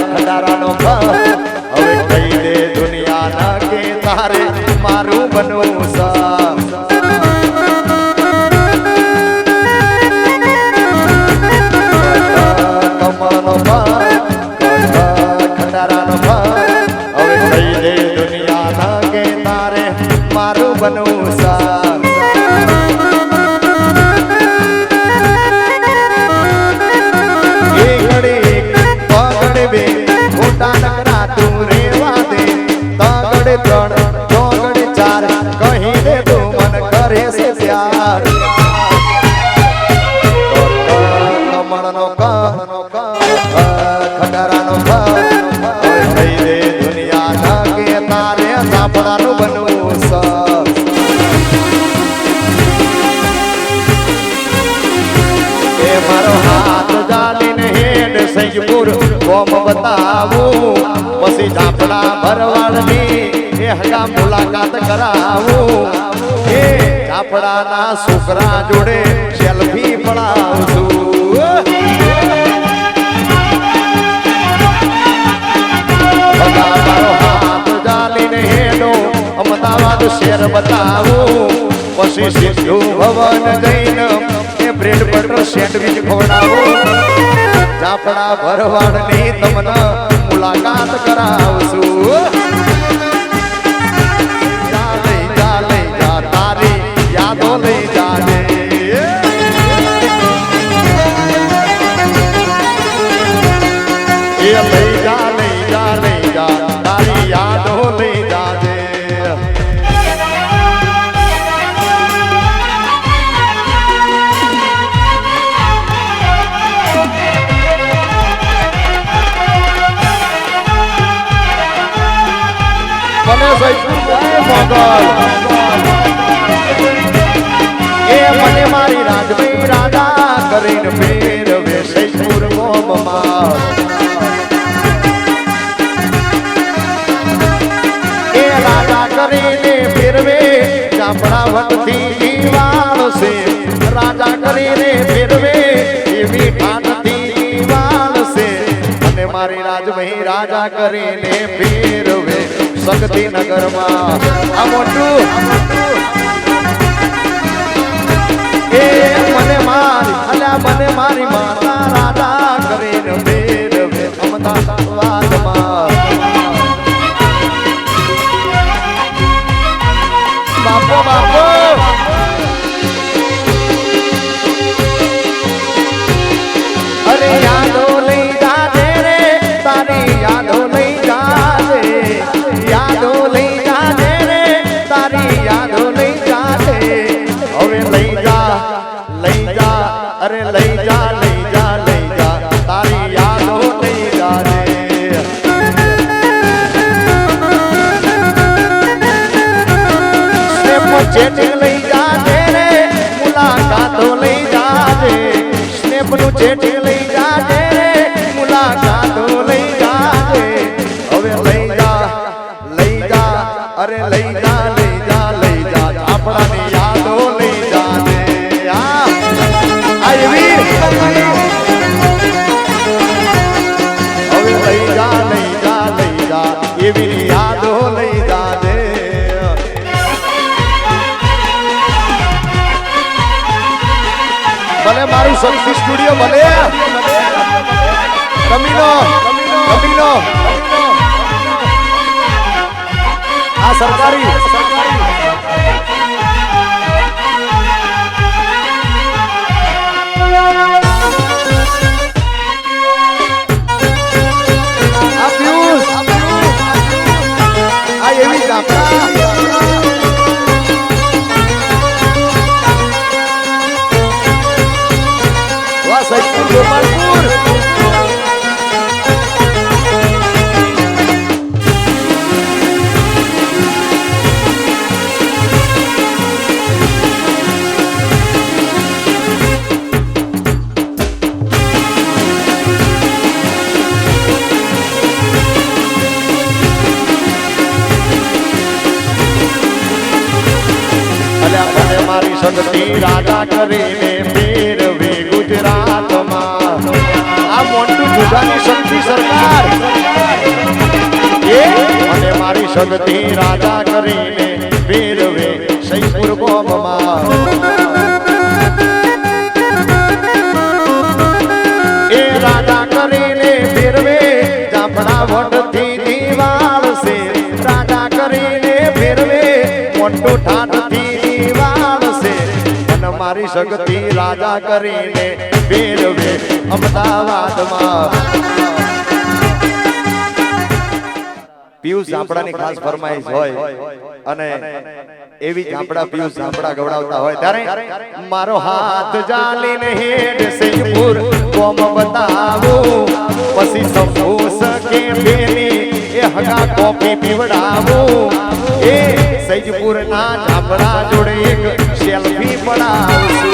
ખટારાનો હવે કહી દે દુનિયા ના કે તારે મારું બનવું કમળનો ખટારાનો હવે કહી દે દુનિયા ના કે તારે મારું બનવું બતાવું પછી ઝાપડા ભરવાડની એ હગા મુલાકાત કરાવું એ ઝાપડાના છોકરા જોડે સેલ્ફી પડાવશું મારો હાથ જાલીને હેડો અમદાવાદ શહેર બતાવું પછી સિદ્ધુ ભવન જઈને એ બ્રેડ બટર સેન્ડવિચ ખવડાવું ઝાપડા ભરવાડની તમને મુલાકાત કરાવશું લઈ જા તારી યાદો લઈ જાજે એ લઈ જા તારી યાદો લઈ જાજે મને મારી રાજભાઈ રાજા કરીને ફેરવે સૈદપુર મોમમાં એ રાજા કરીને ફેરવે ચાપડા વટથી દીવાલ છે રાજા કરીને ફેરવે એવી ઠાઠથી દીવાલ છે અને મારી રાજભાઈ રાજા કરીને ફેરવે શક્તિનગરમાં આ મોટું એ મને મારી માતા રાજા કરીને ફેરવે અમદાવાદમાં બાપો અરે યાદો લઈ જાજે રે તારી યાદો લઈ જાજે યાદો લઈ જાજે રે તારી યાદો લઈ જાજે હવે લઈ જા અરે લઈ જા તારી યાદો લઈ જાજે ચેટિંગ લઈ જાજે રે મુલાકાતો લઈ જાજે સ્નેપનું ચેટિંગ લઈ જાજે રે શક્તિ સ્ટુડિયો ભલે કમીનો આ સરકારી એવી ગાપડા વાહ સૈદપુર ગોપાલપુર મારી સંગતિ રાજા કરીને ફેરવે ગુજરાતમાં આ મોટું જુદાની શક્તિ સરકાર અને મારી સંગતિ રાજા કરીને ફેરવે સૈદપુર ગોમમાં એ રાજા કરીને ફેરવે જાફડા વટથી દીવાલ છે રાજા કરીને ફેરવે મોટું ઠાઠથી મારી શક્તિ રાજા કરીને ફેરવે અમદાવાદમાં પિયુષ ઝાપડાની ખાસ ફરમાઈશ હોય અને એવી ઝાપડા પિયુષ ઝાપડા ગવડાવતા હોય ત્યારે મારો હાથ જાલીને હેડ સૈદપુર કોમ બતાવું પછી સંભો સકે બેની એ હગા કોફી પીવડાવું એ સૈદપુર ના ઝાપડા જોડે એક સેલ્ફી પડાવશું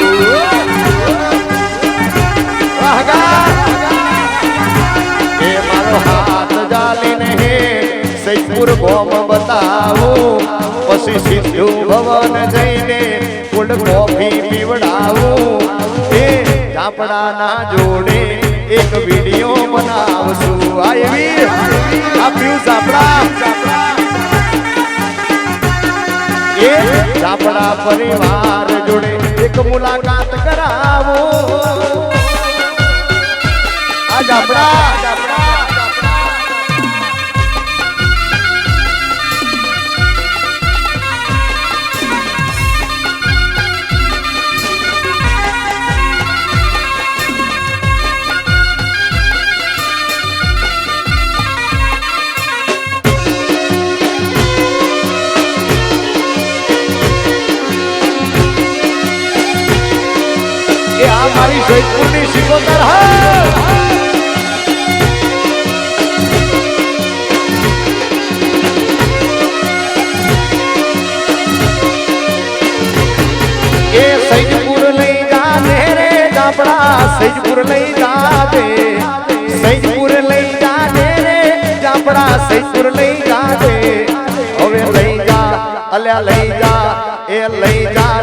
એ મારો હાથ જાલીને હે સૈદપુર ગોમ બતાવું પછી સિદ્ધુ ભવન જઈને ફૂલ કોફી પીવડાવું એ ઝાપડા ના જોડે એક વિડીયો બનાવશું આ એવી આ પિયુષ ઝાપડા એ ઝાપડા પરિવાર જોડે એક મુલાકાત કરાવો આ ઝાપડા મારી સૈદપુરની સિકોતર એ સૈદપુર લઈ જાને રે ઝાપડા સૈદપુર લઈ જાજે સૈદપુર લઈ જાને રે ઝાપડા સૈદપુર લઈ જાજે હવે લઈ જા અલ્યા લઈ જા એ લઈ જા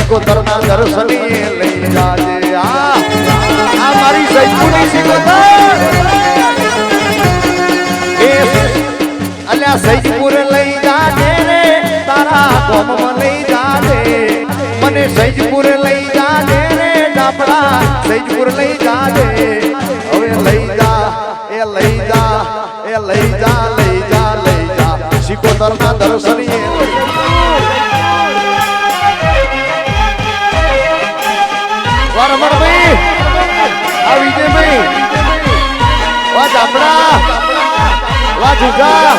સિકોતર ના દર્શની લઈ જાજે આ મારી સૈદપુરની સિકોતર એ અલ્યા સૈદપુર લઈ જાજે રે તારા ગોમમાં લઈ જાજે મને સૈદપુર લઈ જાજે રે ઝાપડા સૈદપુર લઈ જાજે હવે લઈ જા એ લઈ જા એ લઈ જા લઈ જા લઈ જા સિકોતર ના દર્શની રમણભાઈ આ વિજયભાઈ વાહ ઝાપડા વાહ જુગા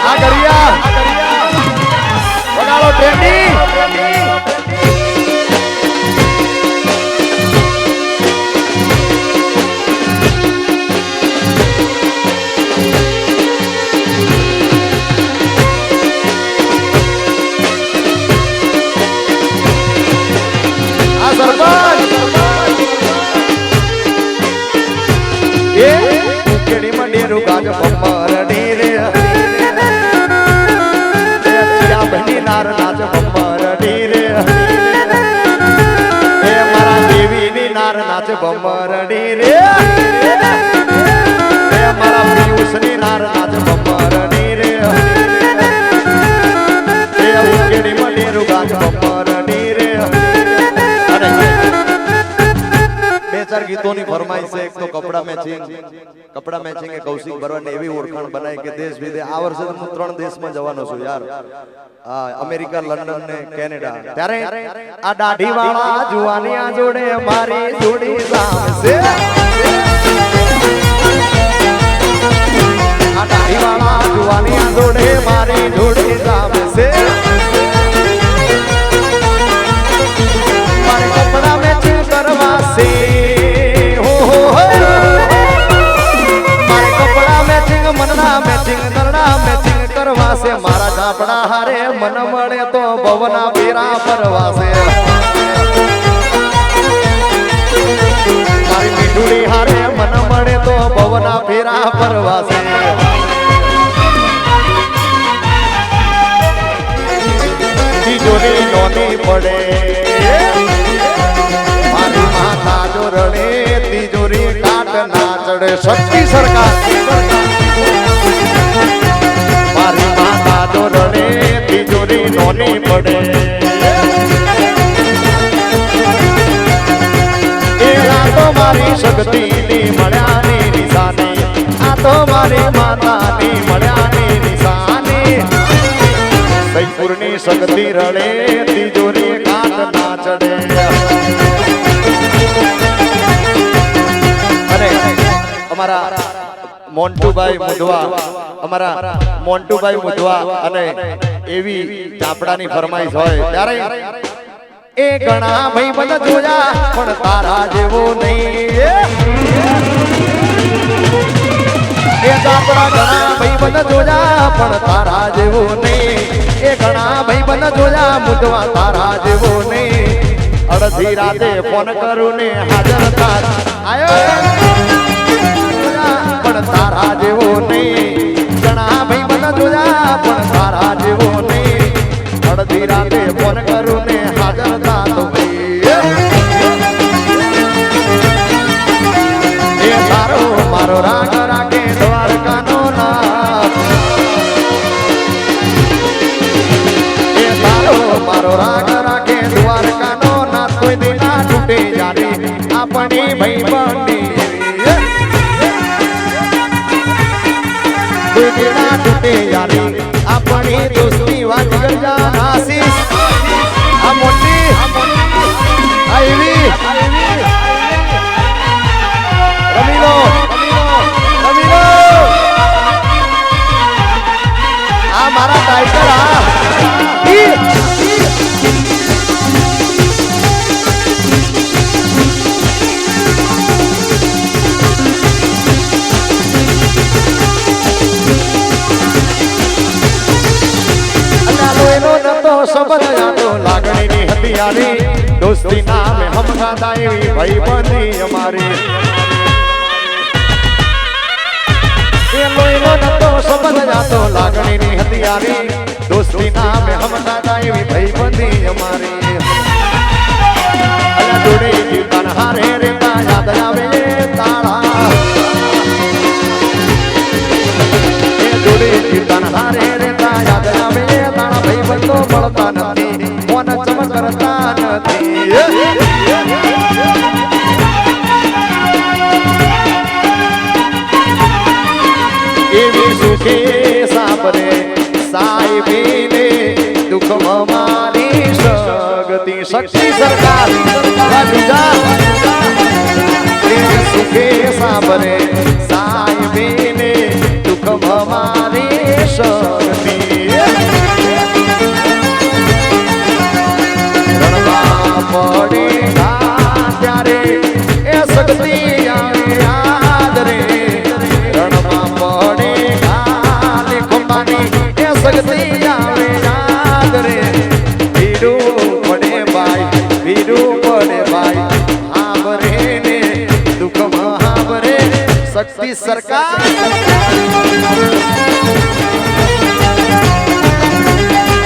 આ ગરિયા વગાડો ટ્રેન્ડી આ સરપંચ એ કેડી મંડેરું ગાજ બમ્મર ડીરે ચિયા બની નાર નાચ બમ્મર ડીરે એ મારા દેવી ની નાર નાચ બમ્મર ડીરે એ મારા પિયુષ ની નાર નાચ બમ્મર ડીરે એ કેડી મંડેરું ગાજ બમ્મર ડીરે અરે ગીતોની ફરમાઈશ છે. એક તો કપડા મેચિંગ એ કૌશિક ભરવાડને એવી ઓળખાણ બનાવી કે દેશ વિદેશ આ વર્ષે હું 3 દેશમાં જવાનો છું યાર. અમેરિકા, લંડન ને કેનેડા. ત્યારે આ દાઢી વાળા જુવાનિયા જોડે મારી જોડી સામસે. આ દાઢી વાળા જુવાનિયા જોડે મારી જોડી સામસે. મારે કપડા મેચિંગ કરવા છે. હો હો મારે કપડા મેચિંગ, મનના મેચિંગ, દરડા મેચિંગ કરવા છે. મારા ઝાપડા હારે મન મળે તો ભવના પીરા ફરવા છે. મારી મીઠુડી હારે મન મળે તો ભવના પીરા ફરવા છે. તિજોરી નોની પડે મારી માતા જો રડે, તિજોરી કાટ ના ચડે. શક્તિ સરકાર મારી માતા જો રડે, તિજોરી નોની પડે. એ આ તો મારી શક્તિની મળ્યાની નિશાની, આ તો મારી માતાની મળ્યાની નિશાની. સૈપુરની શક્તિ રડે, તિજોરી કાટ ના ચડે. અને અમારા મોન્ટુભાઈ મુધવા અને એવી ચાપડાની ફરમાઈશ હોય ત્યારે એ ઘણા ભાઈ બધા જોયા પણ તારા જેવો નહીં. એ ચાપડા ઘણા ભાઈ બધા જોયા પણ તારા જેવો નહીં. એ ઘણા ભાઈ બધા જોયા મુધવા તારા જેવો નહીં. અડધી રાતે ફોન કરું ને હાજર થાર આયો પણ તારા જેવો નહીં. ઘણા ભાઈ બધા જોયા પણ તારા જેવો નહીં. અડધી રાતે ફોન કરું ને હાજર થાર તો એ તારો મારો રાગ રાખે દ્વારકાનો નાથ. એ તારો મારો રાગ રાખે દ્વારકાનો નાથ. કોઈ દી ના તૂટે જારી આપણી ભાઈ બંડી. કોઈ દી ના તૂટે જારી આપણી દોસ્તી વાત કરજા આશીષ. આ મોટી આવી રમીલો આ મારા ટાઈગર. શબ્દ યાદો લાગણીની હથિયારી, દોસ્તી નામે હમગાતા એવી ભાઈબંધી અમારી. એ લોહીનો નતો શબ્દ યાદો લાગણીની હથિયારી, દોસ્તી નામે હમગાતા એવી ભાઈબંધી અમારી. અલા જોડે જીવન હારે રેતા યાદ આવે તાળા. એ જોડે જીવન હારે રેતા યાદ આવે તાળા. ભાઈબંધો મળતા નથી, મોન ચમક કરતા નથી. એવી સુખે સાબરે સાહેબીને દુઃખમાં મારી શક્તિ. શક્તિ સરકાર સુખે સાબરે સાહેબીને દુઃખમાં મારી શક્તિ. પડેગા ત્યારે એ શક્તિ યાદ રે. રણમાં પડેગા લેખોબાની એ શક્તિ યાદ રે. વીરું પડે ભાઈ હાબરે ને દુઃખમાં હાબરે. શક્તિ સરકાર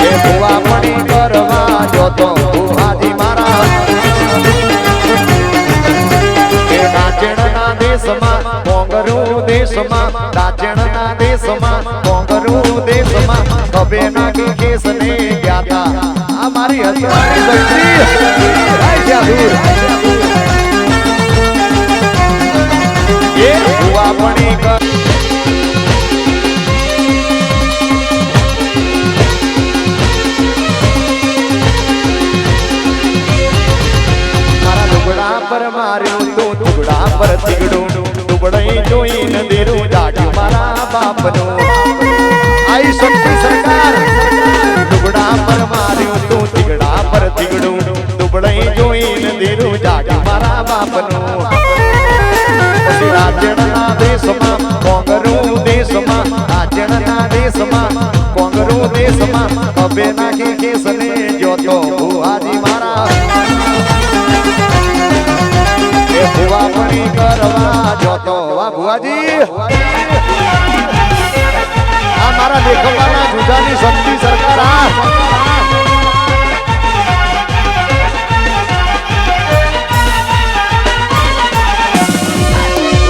એ ભુવા પડી કરવા જોતો ભુવાજી મારા. એ દાચણના દેશમાં મોંગરું દેશમાં, દાચણના દેશમાં મોંગરું દેશમાં કબે નાગી કેસને ગયા તા. આ મારી હસવાની શક્તિ પર થીગડું દુબળઈ જોઈને દેરું જાગ્યું મારા બાપનું આઈ શક્તિ સરકાર દુબળા પર માર્યું તું થીગડા પર થીગડું દુબળઈ જોઈને દેરું જાગ્યું મારા બાપનું પછી રાજ્યના દેશમાં કોંગરું દેશમાં રાજ્યના દેશમાં કોંગરું દેશમાં કબે નાખી કેસને જોતો ભુવાજી મારા એ ભુવા પણી કરવા જોતો વાહ ભુવાજી આ મારા લેખવાના જુજાની શક્તિ સરકાર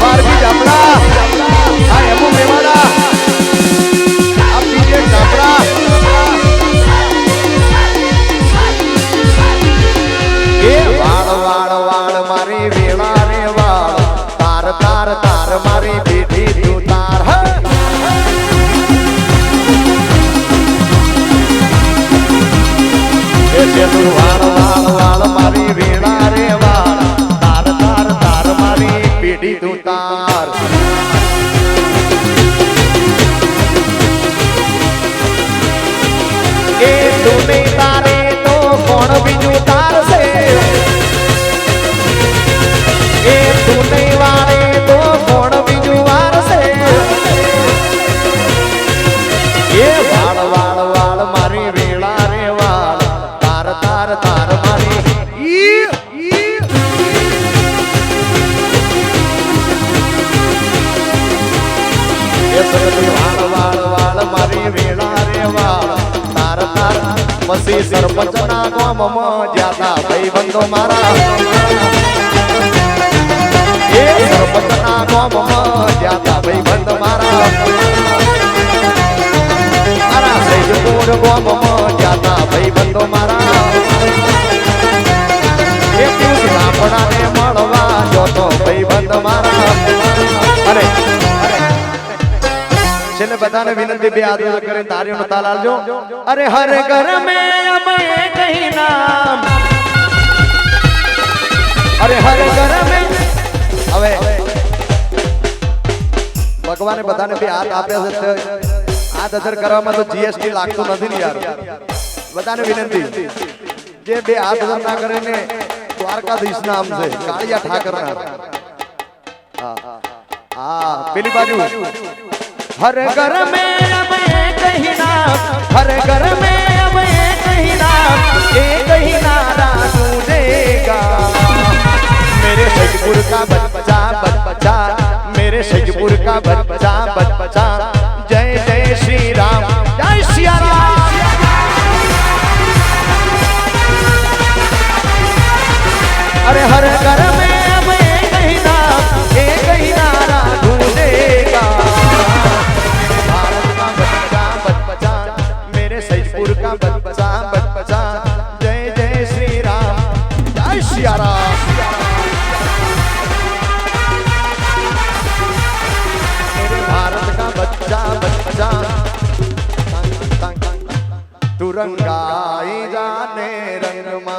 વારબી જાપડા આ એમો મેવાડા આ પીજે જાપડા એ વાળ વાળ વાળ મારી વેળા રે વાળ તાર તાર તાર મારી બેટી તું તાર એ તું વાળ વાળ વાળ મારી વેળા રે વાળ તાર તાર તાર મારી બેટી તું તાર એ તું નહીં તારે તો કોણ બીજું તારશે એ તું નહીં વાળે તો કોણ બીજું વારશે એ વાળ વાળ વાળ મારી વેળા રે વાળ તાર તાર તાર મારી એ વાળ વાળ વાળ મારી વેળા રે વાળ તાર તાર પછી સરપંચના ગામમાં જ્યાતા ભાઈબંધો મારા એ સરપંચના ગામમાં જ્યાતા ભાઈબંધ મારા મારા સૈદપુર ગામમાં જ્યાતા ભાઈબંધો મારા એ પુરુષ લાપડાને મળવા જોતો ભાઈબંધ મારા અરે છેલ્લે બધાને વિનંતી બે હાથ કરીને તાળીઓનો તાલ આલજો અરે હર ઘર મેં अब एक ही नाम અરે હર ઘર મેં હવે ભગવાને બધાને બે હાથ આપ્યા છે હાથ અધર કરવામાં તો જીએસટી લાગતું નથી ને યાર બધાને વિનંતી જે બે હાથ અધર ના કરે ને દ્વારકાધીશ નામ છે કાળિયા ઠાકરના હા પેલી બાજુ हर घर में अब एक ही नाम हर घर में अब एक ही नाम एक ही नारा गूंजेगा मेरे सजपुर का बच्चा बच्चा मेरे सजपुर का बच्चा बच्चा जय जय श्री राम जय सिया राम अरे हर घर में अब एक ही नाम एक ही नारा गूंजेगा सैदपुर का बच्चा बच्चा जय जय श्री राम जय सिया राम मेरे भारत का बच्चा बच्चा तू रंगाई जाने रंगमा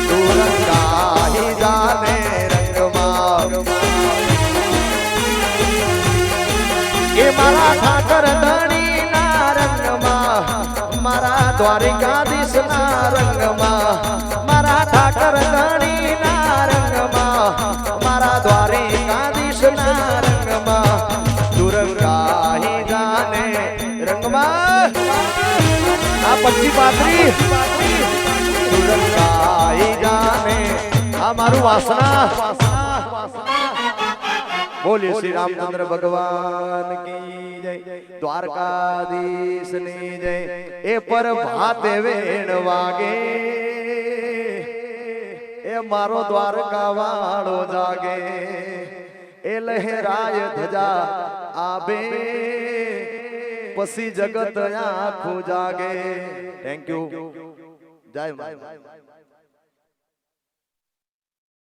तू रंगाई जाने रंगमा એ મારા ઠાકર ધણીના રંગમાં મારા દ્વારિકાધીશના રંગમાં મારા ઠાકર ધણીના રંગમાં મારા દ્વારિકાધીશના રંગમાં દુરંગાહી જાને રંગમાં આ પક્ષી પાત્રી દુરંગાહી જાને આ મારું વાસના बोलिए श्री रामचंद्र भगवान की जय द्वारकाधीश ने जय ए पर भाते वेण वागे ए मारो द्वारका वाळो जागे ए लहराय ध्वजा आबे पसी जगत आँखों जागे थैंक यू जय